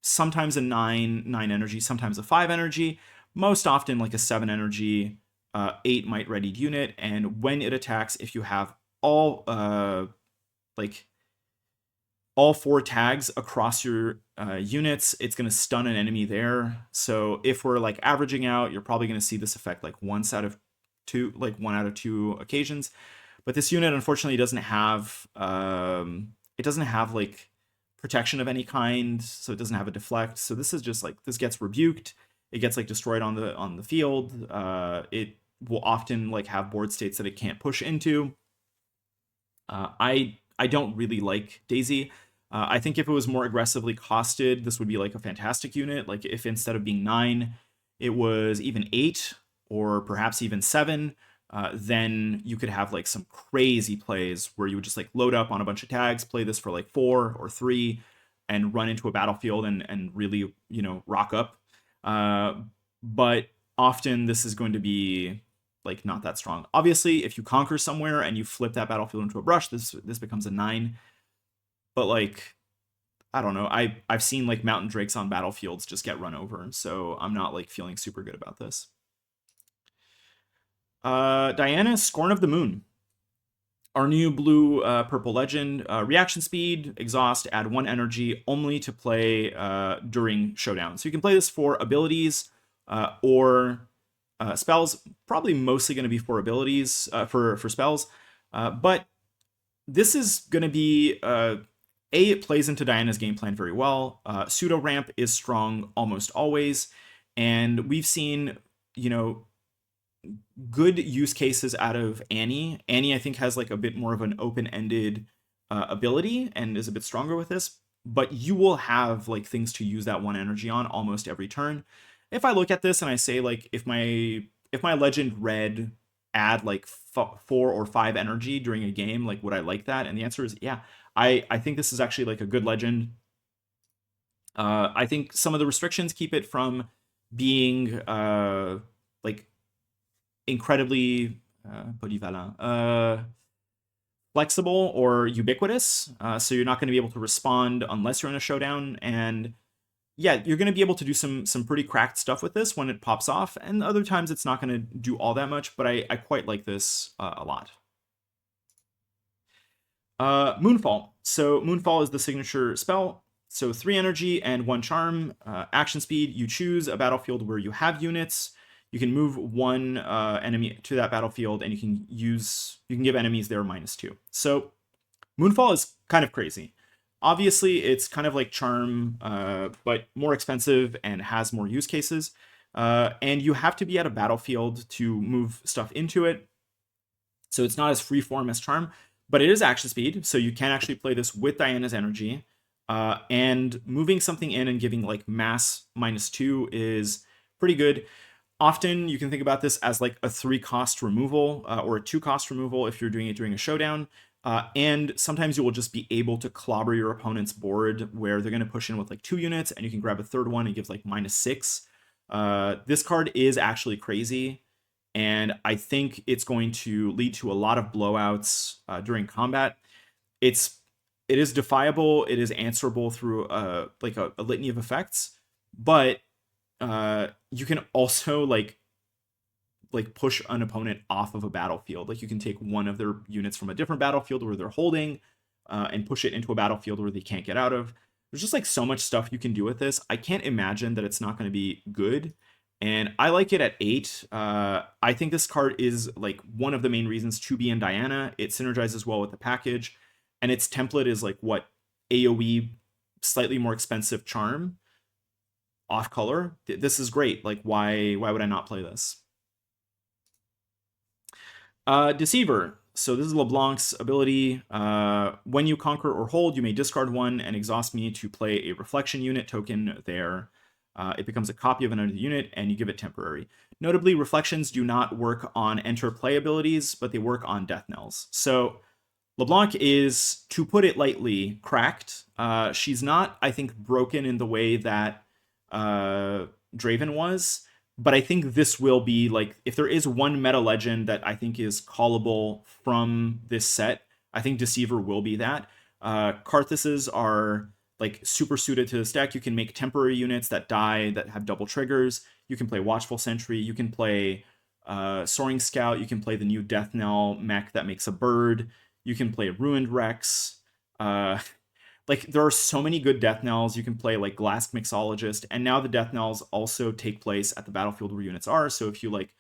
Speaker 1: sometimes a 9 energy, sometimes a 5 energy, most often like a 7 energy, 8 might readied unit. And when it attacks, if you have all like all 4 tags across your units, it's going to stun an enemy there. So if we're like averaging out, you're probably going to see this effect like once out of 2, like 1 out of 2 occasions. But this unit unfortunately doesn't have like protection of any kind, so it doesn't have a deflect. So this is just like, this gets rebuked, it gets like destroyed on the field. It will often like have board states that it can't push into. I don't really like Daisy. I think if it was more aggressively costed, this would be like a fantastic unit. Like if instead of being 9, it was even 8 or perhaps even 7, then you could have like some crazy plays where you would just like load up on a bunch of tags, play this for like 4 or 3, and run into a battlefield and really, rock up. But often this is going to be like not that strong. Obviously, if you conquer somewhere and you flip that battlefield into a brush, this becomes a 9. But like, I don't know. I've seen like mountain drakes on battlefields just get run over, so I'm not like feeling super good about this. Diana, Scorn of the Moon. Our new blue purple legend. Reaction speed, exhaust, add 1 energy only to play during showdown. So you can play this for abilities or spells. Probably mostly going to be for abilities, for spells. But this is going to be it plays into Diana's game plan very well. Pseudo ramp is strong almost always, and we've seen, good use cases out of Annie. Annie, I think, has like a bit more of an open-ended ability and is a bit stronger with this, but you will have like things to use that 1 energy on almost every turn. If I look at this and I say like, if my legend red add like 4 or 5 energy during a game, like would I like that? And the answer is yeah. I think this is actually like a good legend. I think some of the restrictions keep it from being like incredibly polyvalent, flexible or ubiquitous. So you're not going to be able to respond unless you're in a showdown. And yeah, you're going to be able to do some pretty cracked stuff with this when it pops off. And other times it's not going to do all that much, but I quite like this a lot. Moonfall. So Moonfall is the signature spell. So 3 energy and 1 charm. Action speed, you choose a battlefield where you have units. You can move 1 enemy to that battlefield, and you can give enemies their -2. So Moonfall is kind of crazy. Obviously, it's kind of like Charm, but more expensive and has more use cases. And you have to be at a battlefield to move stuff into it. So it's not as freeform as Charm, but it is action speed. So you can actually play this with Diana's energy. And moving something in and giving like mass -2 is pretty good. Often you can think about this as like a 3-cost removal or a 2-cost removal if you're doing it during a showdown. And sometimes you will just be able to clobber your opponent's board where they're going to push in with like 2 units, and you can grab a 3rd one and gives like -6. This card is actually crazy, and I think it's going to lead to a lot of blowouts during combat. It is defiable, it is answerable through like a litany of effects, but you can also like push an opponent off of a battlefield. Like you can take one of their units from a different battlefield where they're holding and push it into a battlefield where they can't get out of. There's just like so much stuff you can do with this. I can't imagine that it's not going to be good. And I like it at 8. I think this card is like one of the main reasons to be in Diana. It synergizes well with the package, and its template is like what, AoE, slightly more expensive charm, off color. This is great. Like why would I not play this? Deceiver. So this is LeBlanc's ability. When you conquer or hold, you may discard 1 and exhaust me to play a reflection unit token there. It becomes a copy of another unit, and you give it temporary. Notably, reflections do not work on enter play abilities, but they work on death knells. So LeBlanc is, to put it lightly, cracked. She's not, I think, broken in the way that Draven was, but I think this will be like, if there is one meta legend that I think is callable from this set, I think Deceiver will be that. Karthuses are like super suited to this deck. You can make temporary units that die that have double triggers. You can play Watchful Sentry. You can play Soaring Scout. You can play the new Death Knell mech that makes a bird. You can play Ruined Rex. Like, there are so many good Death Knells. You can play like Glask Mixologist, and now the Death Knells also take place at the battlefield where units are. So if you like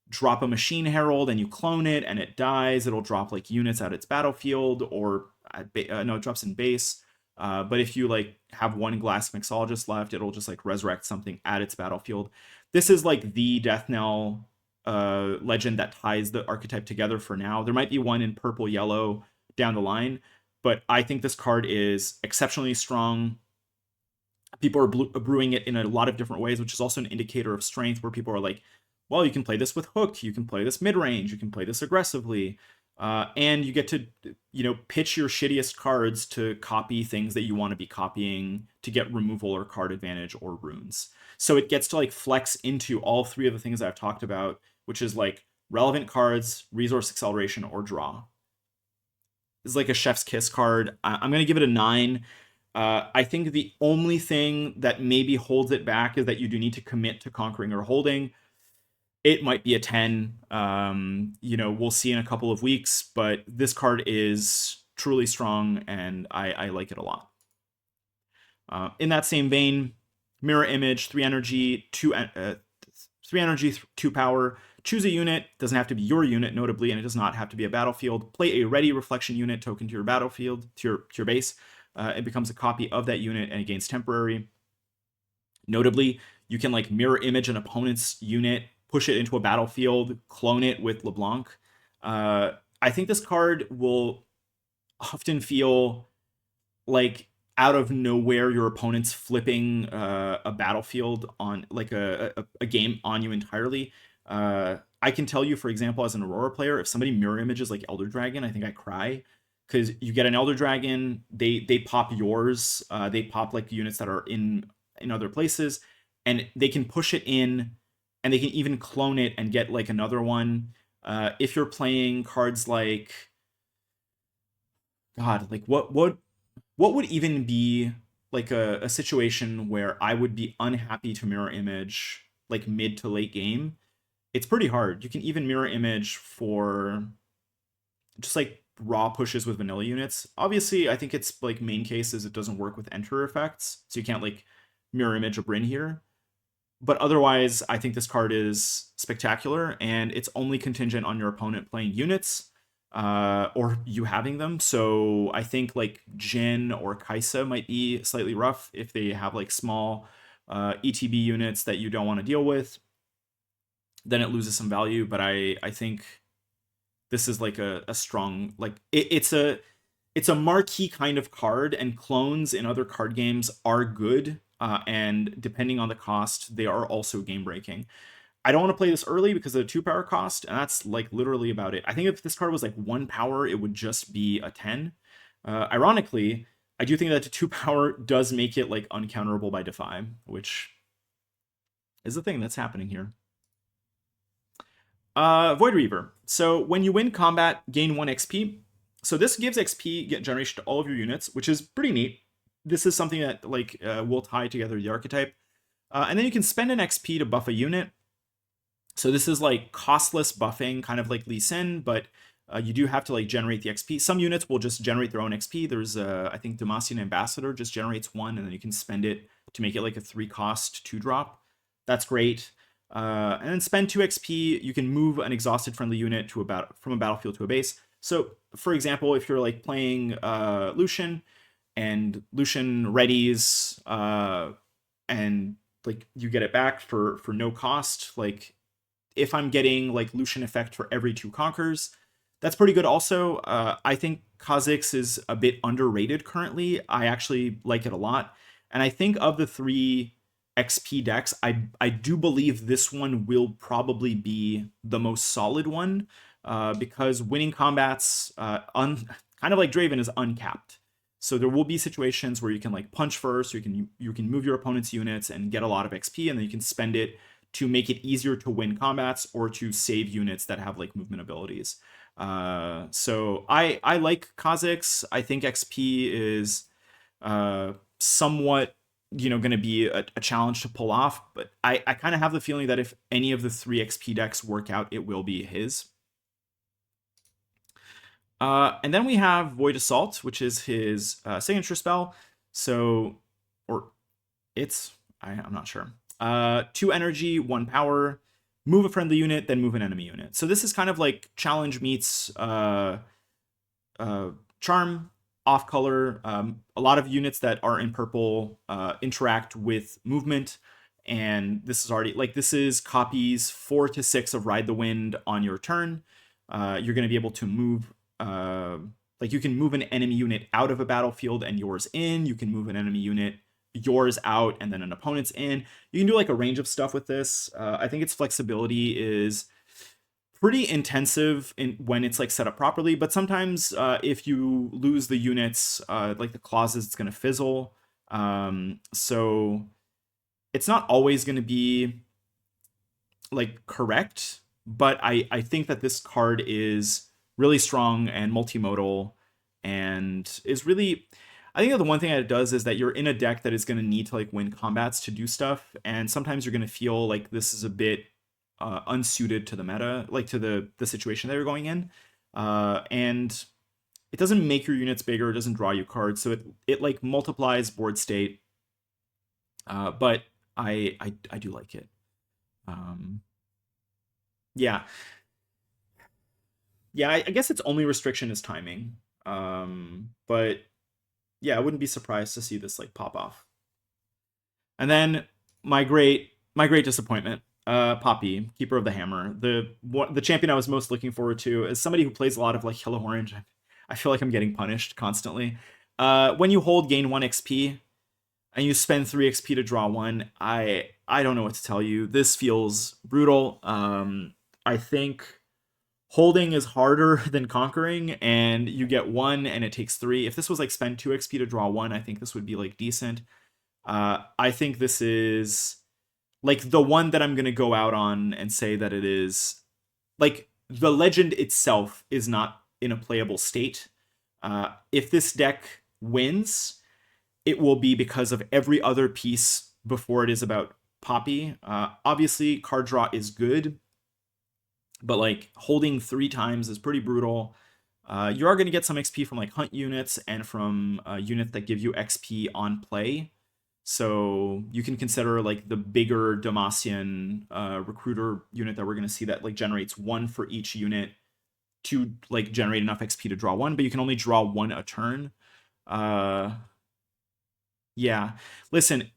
Speaker 1: drop a Machine Herald and you clone it and it dies, it'll drop like units at its battlefield, or no, it drops in base. But if you like have one Glass Mixologist left, it'll just like resurrect something at its battlefield. This is like the Death Knell legend that ties the archetype together for now. There might be one in purple yellow down the line, but I think this card is exceptionally strong. People are brewing it in a lot of different ways, which is also an indicator of strength, where people are like, well, you can play this with hook, you can play this mid-range, you can play this aggressively, and you get to, pitch your shittiest cards to copy things that you want to be copying to get removal or card advantage or runes. So it gets to like flex into all three of the things I've talked about, which is like relevant cards, resource acceleration, or draw. This is like a chef's kiss card. I'm going to give it a 9. I think the only thing that maybe holds it back is that you do need to commit to conquering or holding. It might be a 10. We'll see in a couple of weeks, but this card is truly strong, and I like it a lot. In that same vein, Mirror Image, 3 energy, 2 energy, 2 power. Choose a unit. Doesn't have to be your unit, notably, and it does not have to be a battlefield. Play a ready reflection unit token to your battlefield, to your base. It becomes a copy of that unit and it gains temporary. Notably, you can like mirror image an opponent's unit, push it into a battlefield, clone it with LeBlanc. I think this card will often feel like out of nowhere your opponent's flipping a battlefield on like a game on you entirely. I can tell you, for example, as an Aurora player, if somebody mirror images like Elder Dragon, I think I cry, because you get an Elder Dragon, they pop yours, they pop like units that are in other places, and they can push it in, and they can even clone it and get like another one. If you're playing cards like, God, like what would even be like a situation where I would be unhappy to mirror image like mid to late game? It's pretty hard. You can even mirror image for just like raw pushes with vanilla units. Obviously, I think it's like main case is it doesn't work with enter effects, so you can't like mirror image a Bryn here. But otherwise, I think this card is spectacular, and it's only contingent on your opponent playing units or you having them. So I think like Jin or Kaisa might be slightly rough if they have like small ETB units that you don't want to deal with. Then it loses some value, but I think this is like a strong, like it's a marquee kind of card, and clones in other card games are good, and depending on the cost, they are also game breaking. I don't want to play this early because of the 2 power cost, and that's like literally about it. I think if this card was like 1 power, it would just be a 10. Ironically, I do think that the 2 power does make it like uncounterable by Defy, which is the thing that's happening here. Void Reaver. So when you win combat, gain 1 XP. So this gives XP generation to all of your units, which is pretty neat. This is something that like will tie together the archetype. And then you can spend an XP to buff a unit. So this is like costless buffing, kind of like Lee Sin, but you do have to like generate the XP. Some units will just generate their own XP. There's I think Demacian Ambassador just generates 1, and then you can spend it to make it like a 3 cost 2 drop. That's great. And then spend 2 XP. You can move an exhausted friendly unit from a battlefield to a base. So, for example, if you're like playing Lucian, and Lucian readies, and like you get it back for no cost, like if I'm getting like Lucian effect for every 2 conquers, that's pretty good. Also, I think Kha'Zix is a bit underrated currently. I actually like it a lot, and I think of the 3 XP decks, I do believe this one will probably be the most solid one, because winning combats, kind of like Draven, is uncapped. So there will be situations where you can like punch first, or you can move your opponent's units and get a lot of XP, and then you can spend it to make it easier to win combats or to save units that have like movement abilities. So I like Kha'Zix. I think XP is somewhat going to be a challenge to pull off, but I kind of have the feeling that if any of the 3 XP decks work out, it will be his. And then we have Void Assault, which is his signature spell. So, or I'm not sure. 2 energy, 1 power, move a friendly unit, then move an enemy unit. So this is kind of like challenge meets charm, off color. A lot of units that are in purple interact with movement. And this is copies 4 to 6 of Ride the Wind on your turn. You're going to be able to move you can move an enemy unit out of a battlefield and yours in. You can move an enemy unit, yours out, and then an opponent's in. You can do like a range of stuff with this. I think its flexibility is pretty intensive when it's like set up properly, but sometimes if you lose the units, like the clauses, it's going to fizzle. So it's not always going to be like correct, but I think that this card is really strong and multimodal, and is really, I think that the one thing that it does is that you're in a deck that is going to need to like win combats to do stuff, and sometimes you're going to feel like this is a bit unsuited to the meta, like to the situation that you're going in, and it doesn't make your units bigger, it doesn't draw you cards, so it like multiplies board state, but I do like it. Yeah. Yeah, I guess its only restriction is timing. But yeah, I wouldn't be surprised to see this like pop off. And then my great disappointment, Poppy, Keeper of the Hammer, the champion I was most looking forward to. As somebody who plays a lot of like Yellow Orange, I feel like I'm getting punished constantly. When you hold, gain 1 XP, and you spend 3 XP to draw 1, I don't know what to tell you. This feels brutal. I think holding is harder than conquering, and you get 1 and it takes 3. If this was like spend 2 XP to draw 1, I think this would be like decent. I think this is like the one that I'm going to go out on and say that it is like the legend itself is not in a playable state. If this deck wins, it will be because of every other piece before it is about Poppy. Obviously, card draw is good, but like holding 3 times is pretty brutal. You are going to get some XP from like hunt units and from units that give you XP on play. So you can consider like the bigger Demacian recruiter unit that we're going to see that like generates 1 for each unit to like generate enough XP to draw 1, but you can only draw 1 a turn. Yeah, listen,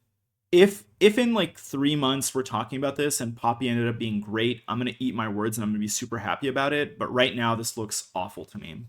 Speaker 1: if in like 3 months we're talking about this and Poppy ended up being great, I'm gonna eat my words and I'm gonna be super happy about it. But right now, this looks awful to me.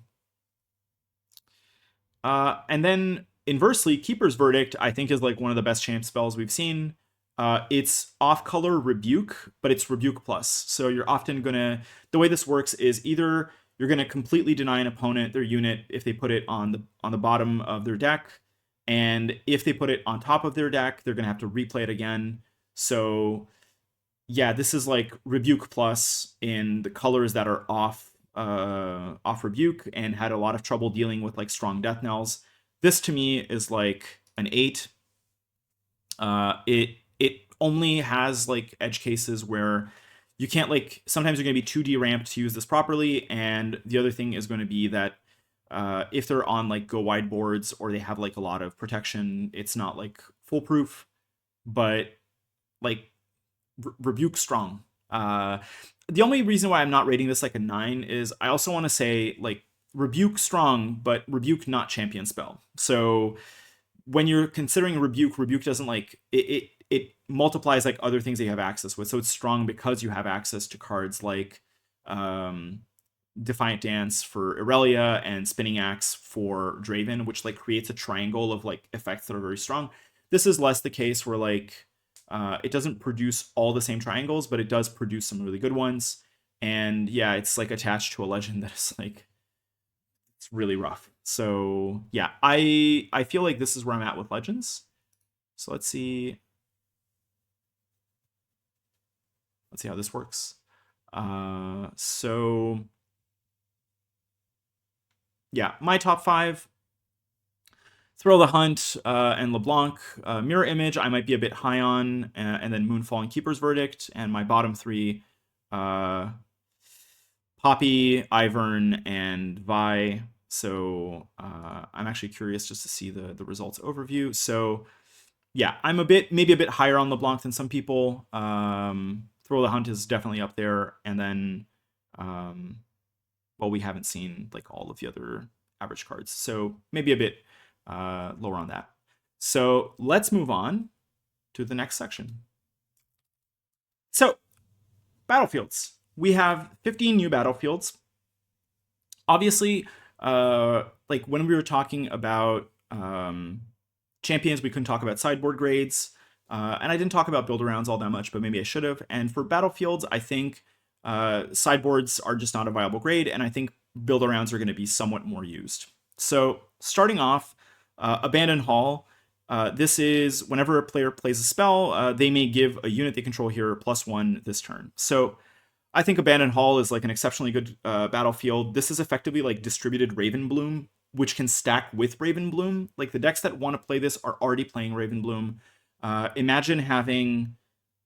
Speaker 1: And then inversely, Keeper's Verdict, I think, is like one of the best champ spells we've seen. It's off-color Rebuke, but it's Rebuke plus. So you're often gonna, the way this works is either you're gonna completely deny an opponent their unit if they put it on the bottom of their deck, and if they put it on top of their deck, they're gonna have to replay it again. So yeah, this is like Rebuke plus in the colors that are off Rebuke and had a lot of trouble dealing with like strong death knells. This to me is like an 8. It only has like edge cases where you can't, like, sometimes you're going to be 2D ramped to use this properly, and the other thing is going to be that if they're on like go wide boards or they have like a lot of protection, it's not like foolproof, but like Rebuke strong. The only reason why I'm not rating this like a 9 is I also want to say like Rebuke strong, but Rebuke not champion spell. So when you're considering Rebuke doesn't like it multiplies like other things that you have access with. So it's strong because you have access to cards like Defiant Dance for Irelia and Spinning Axe for Draven, which like creates a triangle of like effects that are very strong. This is less the case where like it doesn't produce all the same triangles, but it does produce some really good ones. And yeah, it's like attached to a legend that is like It's really rough. So yeah, I feel like this is where I'm at with Legends. So let's see how this works. So yeah, my top five: Thrill the Hunt and LeBlanc. Mirror Image, I might be a bit high on, and then Moonfall and Keeper's Verdict. And my bottom three: uh, Poppy, Ivern, and Vi. So I'm actually curious just to see the results overview. So yeah, I'm maybe a bit higher on LeBlanc than some people. Thrill the Hunt is definitely up there, and then well, we haven't seen like all of the other average cards, so maybe a bit lower on that. So let's move on to the next section. So battlefields. We have 15 new battlefields. Obviously, like when we were talking about champions, we couldn't talk about sideboard grades. And I didn't talk about build-arounds all that much, but maybe I should have. And for battlefields, I think sideboards are just not a viable grade, and I think build-arounds are going to be somewhat more used. So starting off, Abandoned Hall. This is whenever a player plays a spell, they may give a unit they control here +1 this turn. So I think Abandoned Hall is like an exceptionally good battlefield. This is effectively like distributed Ravenbloom, which can stack with Ravenbloom. Like the decks that want to play this are already playing Ravenbloom. Imagine having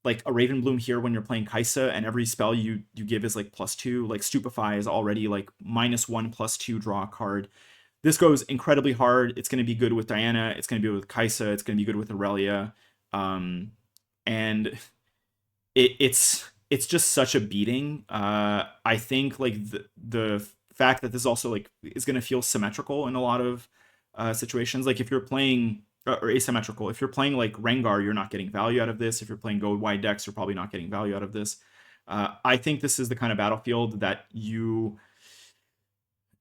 Speaker 1: like a Ravenbloom here when you're playing Kaisa, and every spell you give is like +2. Like Stupefy is already like -1/+2 draw a card. This goes incredibly hard. It's going to be good with Diana. It's going to be with Kaisa. It's going to be good with Aurelia. And it's just such a beating. I think like the fact that this also like is going to feel symmetrical in a lot of situations. Like if you're playing or asymmetrical, if you're playing like Rengar, you're not getting value out of this. If you're playing Go wide decks, you're probably not getting value out of this. I think this is the kind of battlefield that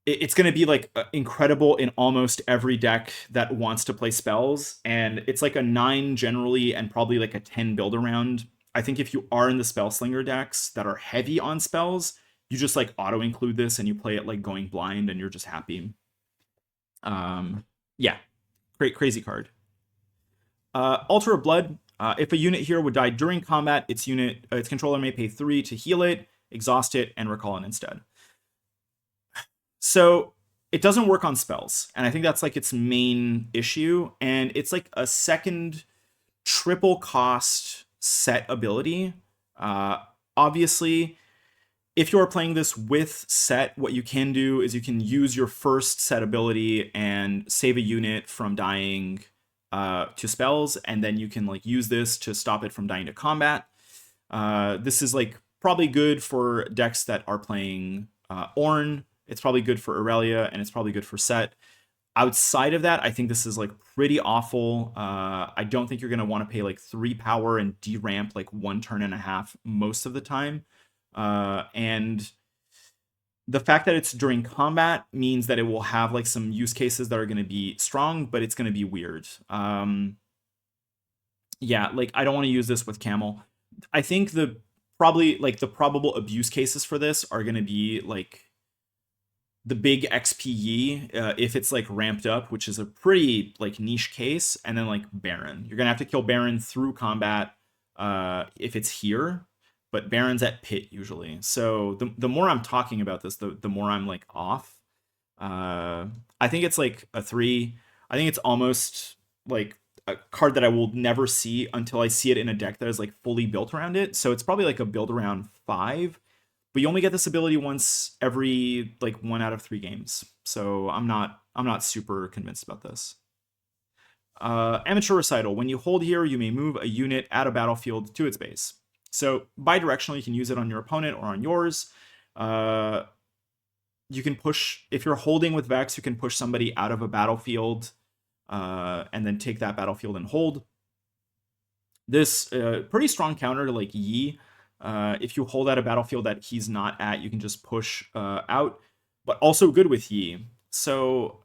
Speaker 1: it's going to be like incredible in almost every deck that wants to play spells, and it's like a 9 generally and probably like a 10 build around. I think if you are in the Spellslinger decks that are heavy on spells, you just like auto include this and you play it like Going Blind and you're just happy. Yeah, crazy card. Altar of Blood. If a unit here would die during combat, its controller may pay 3 to heal it, exhaust it, and recall it instead. So it doesn't work on spells, and I think that's like its main issue. And it's like a second triple cost set ability. Obviously, if you're playing this with set, what you can do is you can use your first set ability and save a unit from dying to spells, and then you can like use this to stop it from dying to combat. This is like probably good for decks that are playing Ornn. It's probably good for Aurelia, and it's probably good for Set. Outside of that, I think this is like pretty awful. I don't think you're going to want to pay like 3 power and deramp like 1 turn and a half most of the time. And the fact that it's during combat means that it will have like some use cases that are going to be strong, but it's going to be weird. Yeah, like I don't want to use this with Camel. I think the probable abuse cases for this are going to be like the big XPE if it's like ramped up, which is a pretty like niche case, and then like Baron. You're gonna have to kill Baron through combat if it's here, but Baron's at pit usually. So the more I'm talking about this, the more I'm like off. I think it's like a 3. I think it's almost like a card that I will never see until I see it in a deck that is like fully built around it. So it's probably like a build around 5. But you only get this ability once every like 1 out of 3 games. So I'm not super convinced about this. Amateur Recital. When you hold here, you may move a unit at a battlefield to its base. So bidirectional, you can use it on your opponent or on yours. You can push, if you're holding with Vex, you can push somebody out of a battlefield and then take that battlefield and hold. This pretty strong counter to like Yi. If you hold at a battlefield that he's not at, you can just push out, but also good with Yi. So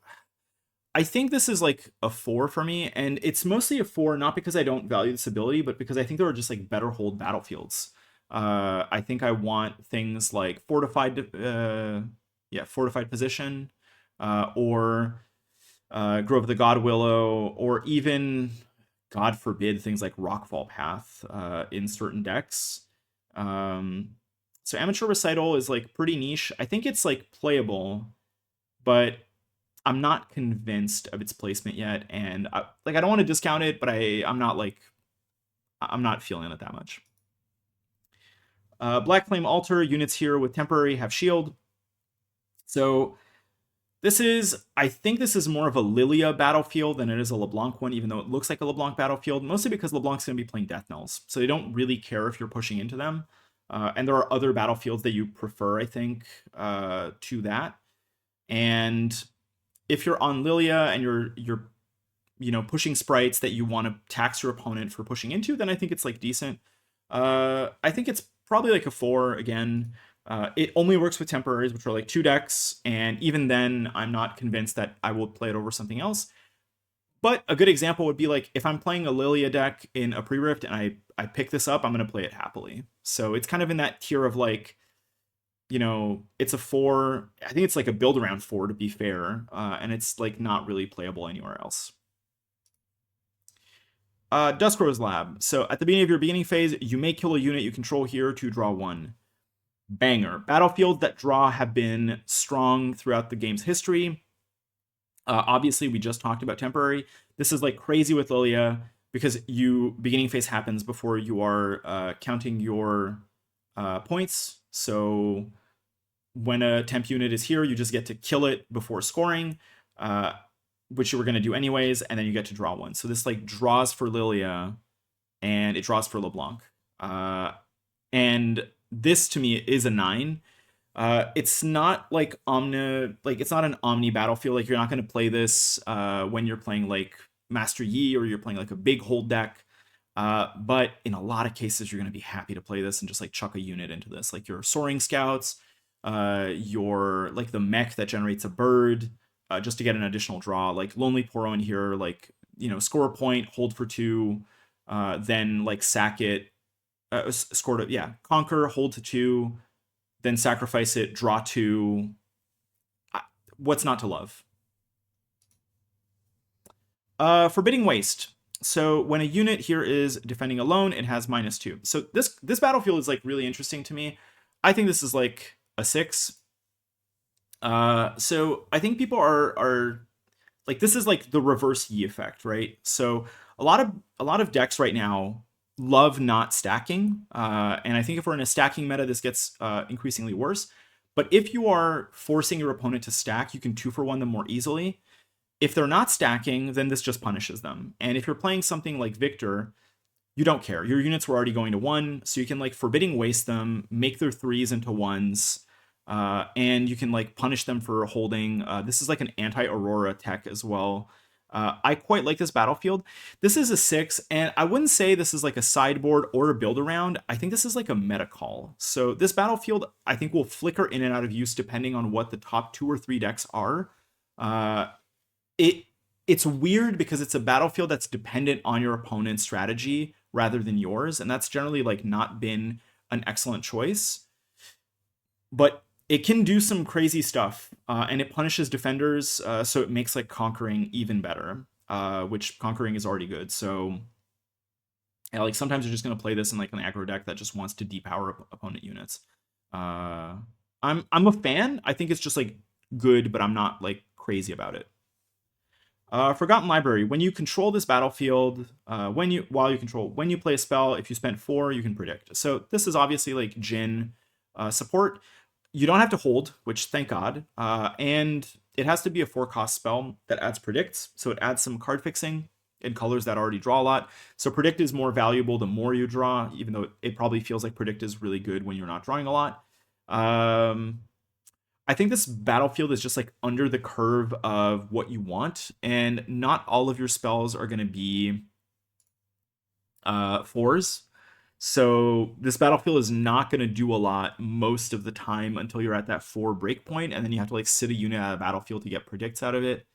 Speaker 1: I think this is like a 4 for me, and it's mostly a 4 not because I don't value this ability, but because I think there are just like better hold battlefields. I think I want things like fortified position. or Grove of the God Willow, or even, God forbid, things like Rockfall Path in certain decks. So Amateur Recital is like pretty niche. I think it's like playable, but I'm not convinced of its placement yet, and I don't want to discount it, but I'm not feeling it that much. Black Flame Altar units here with temporary have shield. So I think this is more of a Lilia battlefield than it is a LeBlanc one, even though it looks like a LeBlanc battlefield, mostly because LeBlanc's going to be playing Death Knells, so they don't really care if you're pushing into them. And there are other battlefields that you prefer, I think, to that. And if you're on Lilia and you're pushing sprites that you want to tax your opponent for pushing into, then I think it's like decent. I think it's probably like a 4 again. It only works with temporaries, which are like 2 decks, and even then, I'm not convinced that I will play it over something else. But a good example would be like if I'm playing a Lilia deck in a pre-rift and I pick this up, I'm going to play it happily. So it's kind of in that tier of like, it's a 4. I think it's like a build around 4 to be fair, and it's like not really playable anywhere else. Duskrow's Lab. So at the beginning of your beginning phase, you may kill a unit you control here to draw 1. Banger. Battlefields that draw have been strong throughout the game's history. Obviously, we just talked about temporary. This is like crazy with Lilia because beginning phase happens before you are counting your points. So when a temp unit is here, you just get to kill it before scoring, which you were going to do anyways, and then you get to draw 1. So this like draws for Lilia, and it draws for LeBlanc. And this to me is a 9. It's not like it's not an Omni battlefield. Like you're not going to play this when you're playing like Master Yi or you're playing like a big hold deck. But in a lot of cases, you're going to be happy to play this and just like chuck a unit into this. Like your Soaring Scouts, your like the mech that generates a bird just to get an additional draw. Like Lonely Poro in here, like, score a point, hold for 2, then like sack it. Conquer, hold to 2, then sacrifice it, draw 2. What's not to love? Forbidding Waste. So when a unit here is defending alone, it has -2. So this battlefield is like really interesting to me. I think this is like a 6. So I think people are like, this is like the reverse Yi effect, right? So a lot of decks right now love not stacking, and I think if we're in a stacking meta, this gets increasingly worse. But if you are forcing your opponent to stack, you can 2-for-1 them more easily. If they're not stacking, then this just punishes them. And if you're playing something like Victor, you don't care. Your units were already going to 1, so you can like Forbidding Waste them, make their 3s into 1s, and you can like punish them for holding. This is like an anti-Aurora tech as well. I quite like this battlefield. This is a 6, and I wouldn't say this is like a sideboard or a build around. I think this is like a meta call. So this battlefield, I think, will flicker in and out of use depending on what the top 2 or 3 decks are. It's weird because it's a battlefield that's dependent on your opponent's strategy rather than yours, and that's generally like not been an excellent choice. But it can do some crazy stuff, and it punishes defenders, so it makes like Conquering even better, which Conquering is already good. So yeah, like sometimes you're just gonna play this in like an aggro deck that just wants to depower opponent units. I'm a fan. I think it's just like good, but I'm not like crazy about it. Forgotten Library. When you control this battlefield, when you play a spell, if you spent 4, you can predict. So this is obviously like Jhin support. You don't have to hold, which thank God, and it has to be a 4-cost spell that adds predicts, so it adds some card fixing in colors that already draw a lot. So predict is more valuable the more you draw, even though it probably feels like predict is really good when you're not drawing a lot. I think this battlefield is just like under the curve of what you want, and not all of your spells are going to be 4s. So this battlefield is not going to do a lot most of the time until you're at that 4 breakpoint, and then you have to like sit a unit out of the battlefield to get predicts out of it.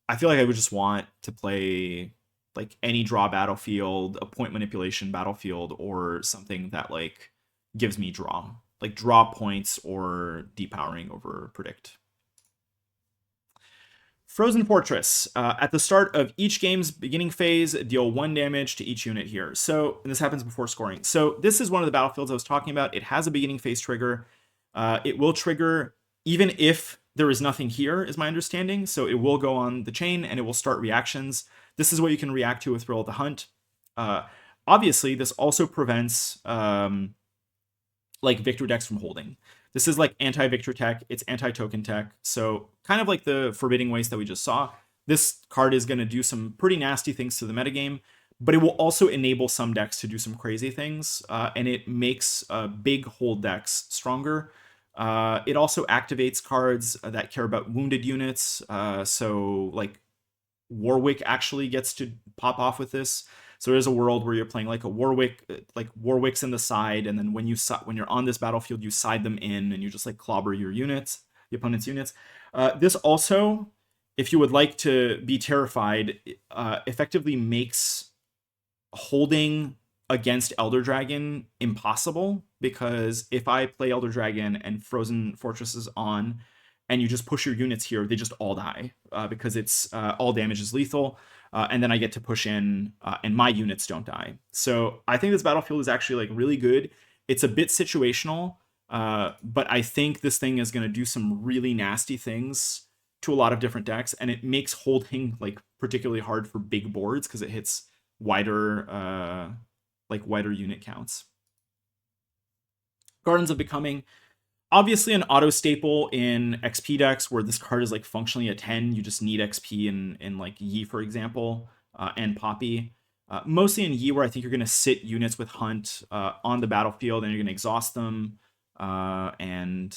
Speaker 1: I feel like I would just want to play like any draw battlefield, a point manipulation battlefield, or something that like gives me draw points or depowering over predict. Frozen Fortress. At the start of each game's beginning phase, deal 1 damage to each unit here. So, and this happens before scoring. So this is one of the battlefields I was talking about. It has a beginning phase trigger. It will trigger even if there is nothing here, is my understanding. So it will go on the chain and it will start reactions. This is what you can react to with Thrill of the Hunt. Obviously, this also prevents like Victor decks from holding. This is like anti-Victor tech, it's anti-token tech, so kind of like the Forbidding Waste that we just saw. This card is going to do some pretty nasty things to the metagame, but it will also enable some decks to do some crazy things, and it makes big hold decks stronger. It also activates cards that care about wounded units, so like Warwick actually gets to pop off with this. So there's a world where you're playing like a Warwick, like Warwick's in the side, and then when you're on this battlefield, you side them in, and you just like clobber your units, the opponent's units. This also, if you would like to be terrified, effectively makes holding against Elder Dragon impossible, because if I play Elder Dragon and Frozen Fortress is on, and you just push your units here, they just all die, because it's all damage is lethal. And then I get to push in, and my units don't die. So I think this battlefield is actually like really good. It's a bit situational, but I think this thing is going to do some really nasty things to a lot of different decks, and it makes holding like particularly hard for big boards because it hits wider, wider unit counts. Gardens of Becoming. Obviously an auto staple in XP decks where this card is like functionally a 10. You just need XP in like Yi, for example, and Poppy. Mostly in Yi, where I think you're going to sit units with Hunt on the battlefield and you're going to exhaust them. And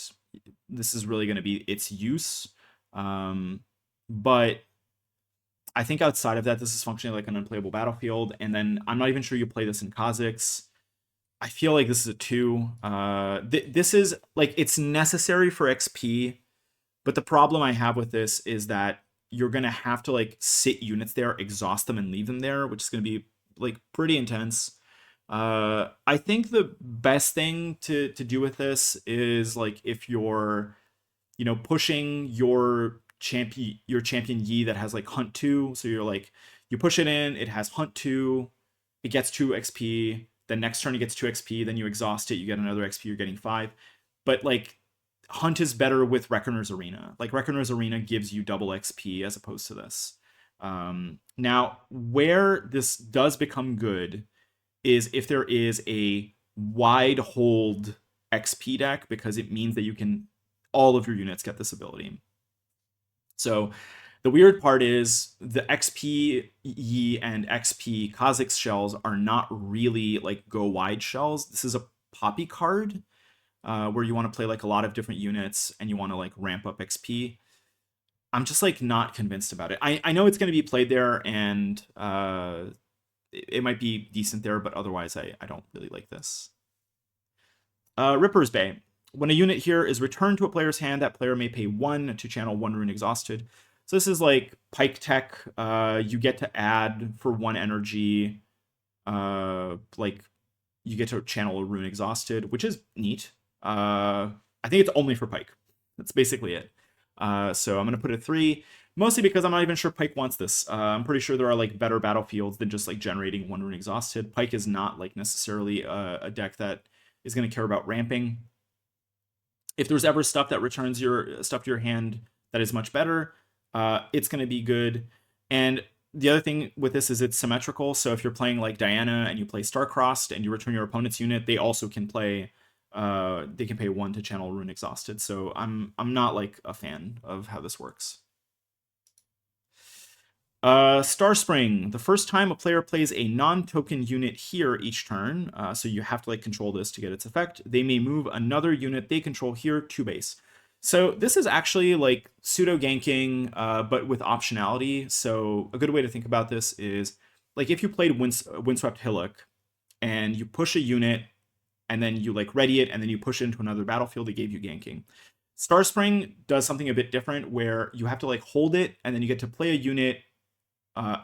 Speaker 1: this is really going to be its use. But I think outside of that, this is functionally like an unplayable battlefield. And then I'm not even sure you play this in Kha'Zix. I feel like this is a 2. This is like, it's necessary for XP, but the problem I have with this is that you're gonna have to like sit units there, exhaust them, and leave them there, which is gonna be like pretty intense. I think the best thing to do with this is like if you're, pushing your champion Yi that has like Hunt 2, so you're like, you push it in, it has Hunt 2, it gets 2 XP. Then next turn it gets 2 XP, then you exhaust it, you get another XP, you're getting 5. But like Hunt is better with Reckoner's Arena. Like Reckoner's Arena gives you double XP as opposed to this. Now, where this does become good is if there is a wide hold XP deck, because it means that all of your units get this ability. So the weird part is the XP Yi and XP Kha'Zix shells are not really like go wide shells. This is a Poppy card where you want to play like a lot of different units and you want to like ramp up XP. I'm just like not convinced about it. I know it's going to be played there, and it might be decent there, but otherwise I don't really like this. Ripper's Bay. When a unit here is returned to a player's hand, that player may pay 1 to channel 1 rune exhausted. So this is like Pike tech. You get to add for 1 energy, like you get to channel a rune exhausted, which is neat. I think it's only for Pike. That's basically it. So I'm going to put it 3, mostly because I'm not even sure Pike wants this. I'm pretty sure there are like better battlefields than just like generating 1 rune exhausted. Pike is not like necessarily a deck that is going to care about ramping. If there's ever stuff that returns your stuff to your hand that is much better, it's going to be good. And the other thing with this is it's symmetrical. So if you're playing like Diana and you play Starcrossed and you return your opponent's unit, they also can play. They can pay 1 to channel rune exhausted. So I'm not like a fan of how this works. Starspring. The first time a player plays a non-token unit here each turn, so you have to like control this to get its effect, they may move another unit they control here to base. So this is actually like pseudo ganking, but with optionality. So a good way to think about this is like if you played Windswept Hillock and you push a unit and then you like ready it and then you push it into another battlefield, it gave you ganking. Starspring does something a bit different where you have to like hold it and then you get to play a unit,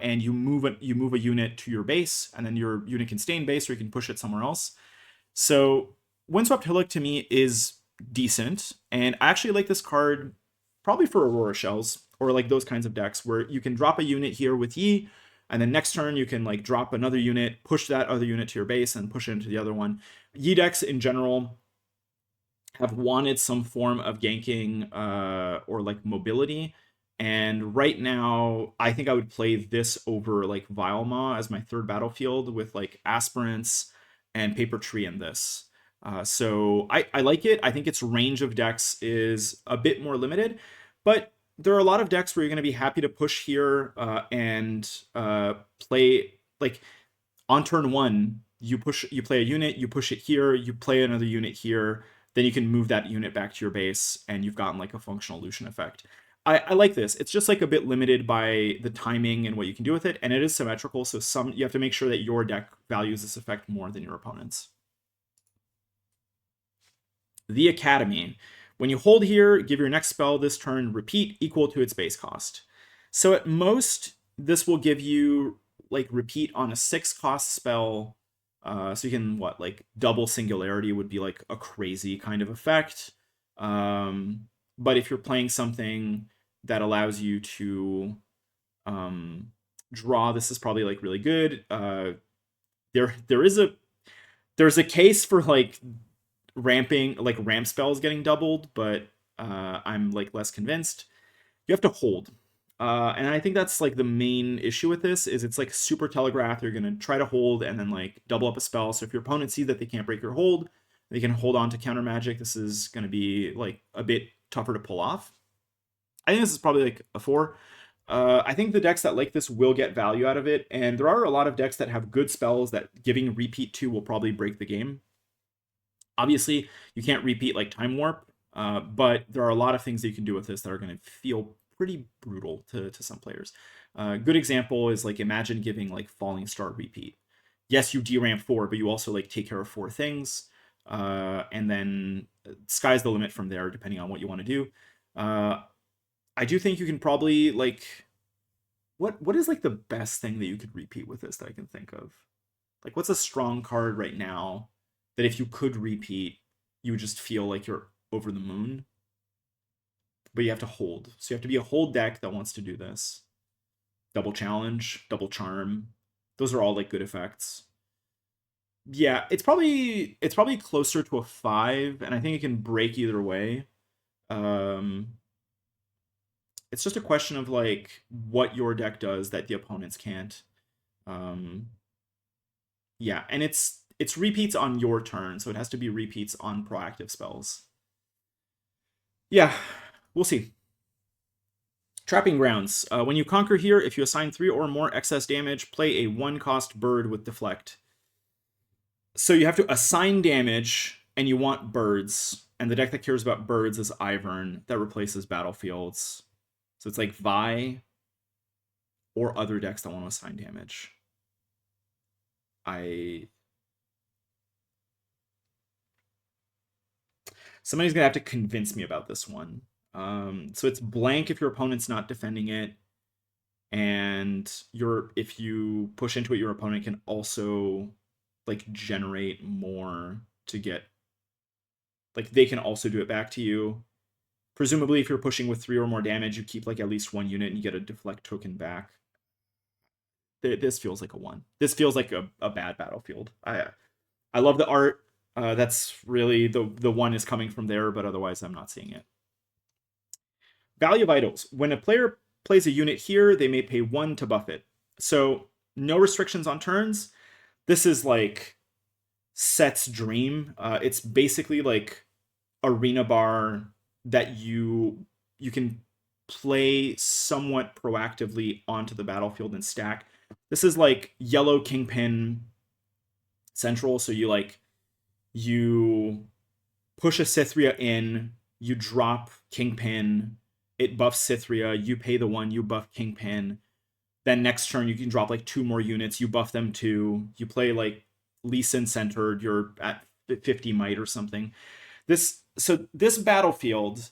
Speaker 1: and you move a unit to your base, and then your unit can stay in base or you can push it somewhere else. So Windswept Hillock to me is decent, and I actually like this card probably for Aurora Shells. or like those kinds of decks where you can drop a unit here with Yi, and then next turn you can like drop another unit, push that other unit to your base, and push it into the other one. Yi decks in general have wanted some form of ganking or like mobility. And right now, I think I would play this over like Vilema as my third battlefield with like Aspirants and Paper Tree in this. So I like it. I think its range of decks is a bit more limited, but there are a lot of decks where you're going to be happy to push here and play like on turn one, you play a unit, you push it here, you play another unit here, then you can move that unit back to your base, and you've gotten like a functional Lucian effect. I like this. It's just like a bit limited by the timing and what you can do with it, and it is symmetrical, so you have to make sure that your deck values this effect more than your opponent's. The Academy. When you hold here, give your next spell this turn repeat equal to its base cost. So at most, this will give you like repeat on a 6 cost spell. So you can like double Singularity would be like a crazy kind of effect. But if you're playing something that allows you to draw, this is probably like really good. There's a case for like ramp spells getting doubled, but I'm like less convinced. You have to hold. And I think that's like the main issue with this is it's like super telegraphed. You're gonna try to hold and then like double up a spell. So if your opponent sees that they can't break your hold, they can hold on to counter magic. This is gonna be like a bit tougher to pull off. I think this is probably like a 4. I think the decks that like this will get value out of it, and there are a lot of decks that have good spells that giving repeat to will probably break the game. Obviously, you can't repeat like Time Warp, but there are a lot of things that you can do with this that are going to feel pretty brutal to some players. Good example is like imagine giving like Falling Star repeat. Yes, you deramp 4, but you also like take care of 4 things, and then sky's the limit from there, depending on what you want to do. I do think you can probably like what is like the best thing that you could repeat with this that I can think of? Like what's a strong card right now that if you could repeat, you would just feel like you're over the moon? But you have to hold. So you have to be a hold deck that wants to do this. Double challenge, double charm. Those are all like good effects. Yeah, it's probably closer to a 5, and I think it can break either way. It's just a question of like what your deck does that the opponents can't. Yeah, and it's repeats on your turn, so it has to be repeats on proactive spells. Yeah, we'll see. Trapping Grounds. When you conquer here, if you assign 3 or more excess damage, play a 1-cost bird with Deflect. So you have to assign damage, and you want birds, and the deck that cares about birds is Ivern, that replaces battlefields. So it's like Vi or other decks that want to assign damage. Somebody's gonna have to convince me about this one. So it's blank if your opponent's not defending it, and if you push into it, your opponent can also like generate more to get, like they can also do it back to you. Presumably, if you're pushing with 3 or more damage, you keep like at least 1 unit and you get a deflect token back. This feels like a 1. This feels like a bad battlefield. I love the art. That's really the 1 is coming from there, but otherwise I'm not seeing it. Value of Idols. When a player plays a unit here, they may pay 1 to buff it. So no restrictions on turns. This is like Set's dream. It's basically like Arena Bar that you can play somewhat proactively onto the battlefield and stack. This is like yellow Kingpin Central, so you push a Cythria in, you drop Kingpin, it buffs Cythria, you pay the 1, you buff Kingpin. Then next turn you can drop like 2 more units, you buff them 2, you play like Lee Sin centered, you're at 50 might or something. This battlefield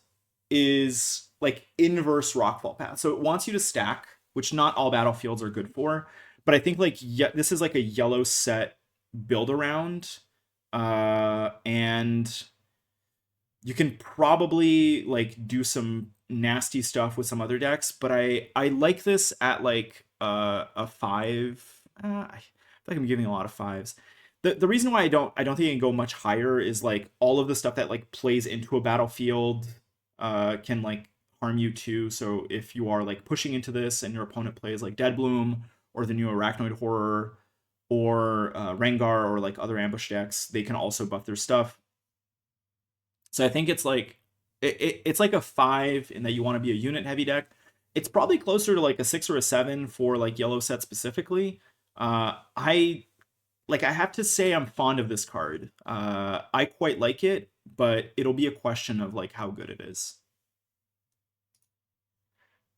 Speaker 1: is like inverse Rockfall Path. So it wants you to stack, which not all battlefields are good for. But I think like this is like a yellow set build around. And You can probably like do some nasty stuff with some other decks, but I like this at like a five. I feel like I'm giving a lot of fives. The reason why I don't think it can go much higher is like all of the stuff that like plays into a battlefield can like harm you too. So if you are like pushing into this and your opponent plays like Dead Bloom or the new Arachnoid Horror or Rengar or like other ambush decks, they can also buff their stuff. So I think it's like it's like a five in that you want to be a unit heavy deck. It's probably closer to like a six or a seven for like yellow set specifically. I have to say I'm fond of this card. I quite like it, but it'll be a question of like how good it is.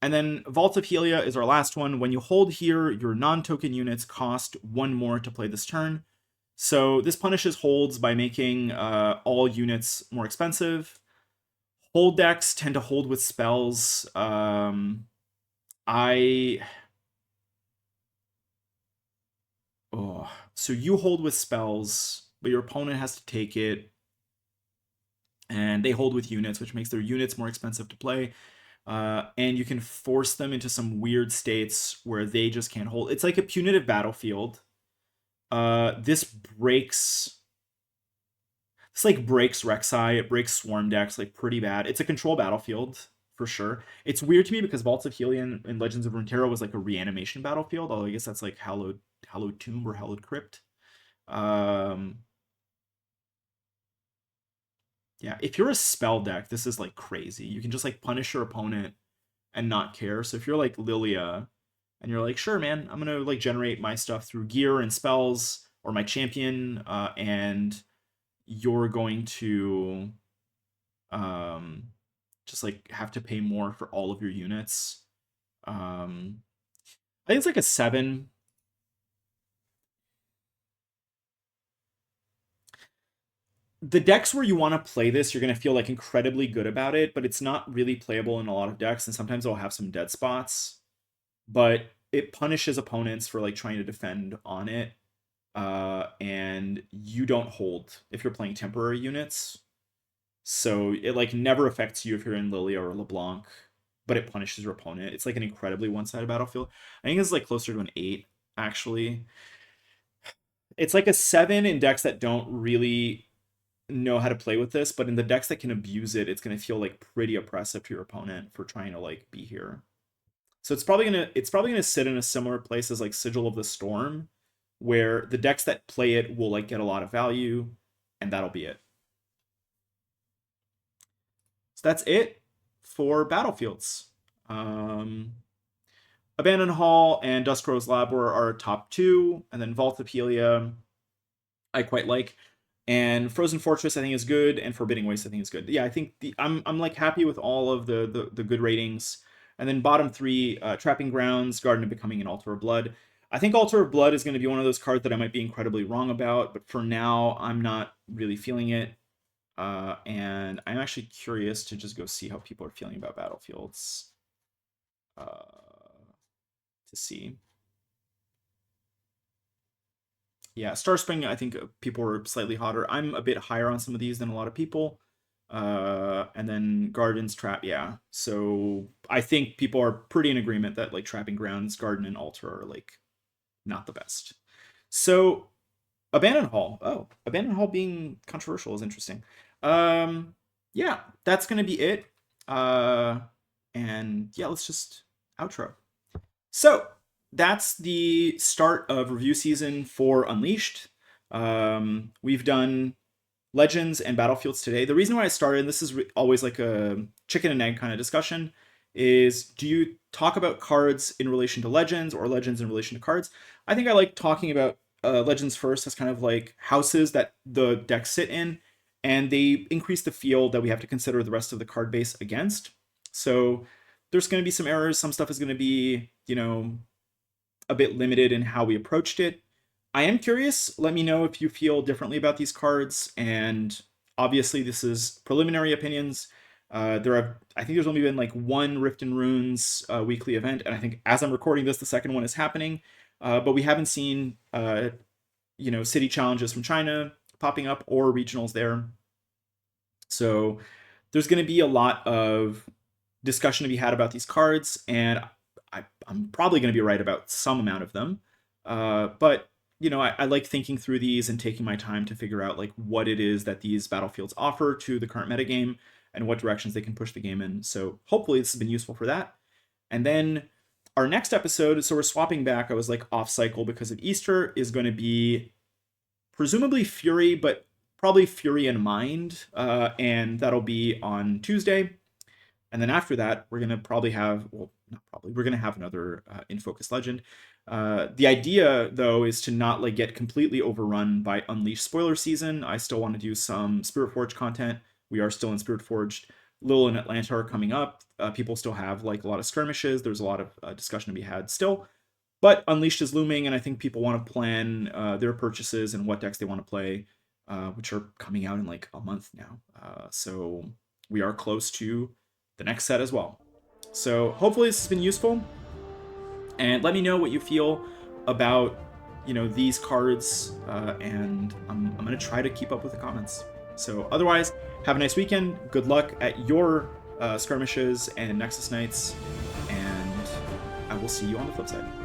Speaker 1: And then Vault of Helia is our last one. When you hold here, your non-token units cost one more to play this turn. So this punishes holds by making all units more expensive. Hold decks tend to hold with spells. I oh, so you hold with spells, but your opponent has to take it, and they hold with units, which makes their units more expensive to play. And you can force them into some weird states where they just can't hold. It's like a punitive battlefield. This breaks. This like breaks Rek'Sai. It breaks Swarm decks like pretty bad. It's a control battlefield for sure. It's weird to me because Vaults of Helion and Legends of Runeterra was like a reanimation battlefield. Although I guess that's like Hallowed Tomb or Hallowed Crypt. Um, yeah, if you're a spell deck, this is like crazy. You can just like punish your opponent and not care. So if you're like Lilia and you're like, sure, man, I'm gonna like generate my stuff through gear and spells or my champion, and you're going to um just like have to pay more for all of your units. I think it's like a seven. The decks where you want to play this, you're going to feel like incredibly good about it, but it's not really playable in a lot of decks, and sometimes it'll have some dead spots. But it punishes opponents for like trying to defend on it, and you don't hold if you're playing temporary units. So it like never affects you if you're in Lilia or LeBlanc, but it punishes your opponent. It's like an incredibly one-sided battlefield. I think it's like closer to an eight, actually. It's like a seven in decks that don't really know how to play with this, but in the decks that can abuse it, it's gonna feel like pretty oppressive to your opponent for trying to like be here. So it's probably gonna sit in a similar place as like Sigil of the Storm, where the decks that play it will like get a lot of value, and that'll be it. So that's it for battlefields. Um, Abandoned Hall and Duskrow's Labor are top two, and then Vault of Helia I quite like, and Frozen Fortress I think is good, and Forbidding Waste I think is good. Yeah, I think I'm like happy with all of the good ratings, and then bottom three: Trapping Grounds, Garden of Becoming, and Altar of Blood. I think Altar of Blood is going to be one of those cards that I might be incredibly wrong about, but for now I'm not really feeling it. And I'm actually curious to just go see how people are feeling about Battlefields. To see. Yeah, Starspring, I think people were slightly hotter. I'm a bit higher on some of these than a lot of people. And then Garden's Trap, yeah. So I think people are pretty in agreement that like Trapping Grounds, Garden, and Altar are like not the best. So Abandoned Hall. Oh, Abandoned Hall being controversial is interesting. Yeah, that's gonna be it. Uh, and yeah, let's just outro. So that's the start of review season for Unleashed. We've done Legends and Battlefields today. The reason why I started, and this is always like a chicken and egg kind of discussion, is do you talk about cards in relation to Legends or Legends in relation to cards? I think I like talking about Legends first as kind of like houses that the decks sit in, and they increase the field that we have to consider the rest of the card base against. So there's going to be some errors. Some stuff is going to be, a bit limited in how we approached it. I am curious. Let me know if you feel differently about these cards. And obviously, this is preliminary opinions. I think there's only been like one Rift and Runes weekly event, and I think as I'm recording this, the second one is happening. But we haven't seen, city challenges from China popping up or regionals there. So there's going to be a lot of discussion to be had about these cards, and I'm probably going to be right about some amount of them. But I like thinking through these and taking my time to figure out like what it is that these battlefields offer to the current metagame and what directions they can push the game in. So hopefully this has been useful for that. And then our next episode, so we're swapping back. I was like off cycle because of Easter, is going to be presumably Fury, but probably Fury in Mind, and that'll be on Tuesday. And then after that, we're gonna probably have, well, not probably, we're gonna have another In Focus Legend. The idea though is to not like get completely overrun by Unleashed spoiler season. I still want to do some Spirit Forge content. We are still in Spirit Forged. Lil and Atlanta are coming up. People still have like a lot of skirmishes. There's a lot of discussion to be had still. But Unleashed is looming, and I think people want to plan their purchases and what decks they want to play, which are coming out in like a month now. So we are close to the next set as well. So hopefully this has been useful, and let me know what you feel about these cards, and I'm gonna try to keep up with the comments. So otherwise, have a nice weekend. Good luck at your skirmishes and Nexus Nights, and I will see you on the flip side.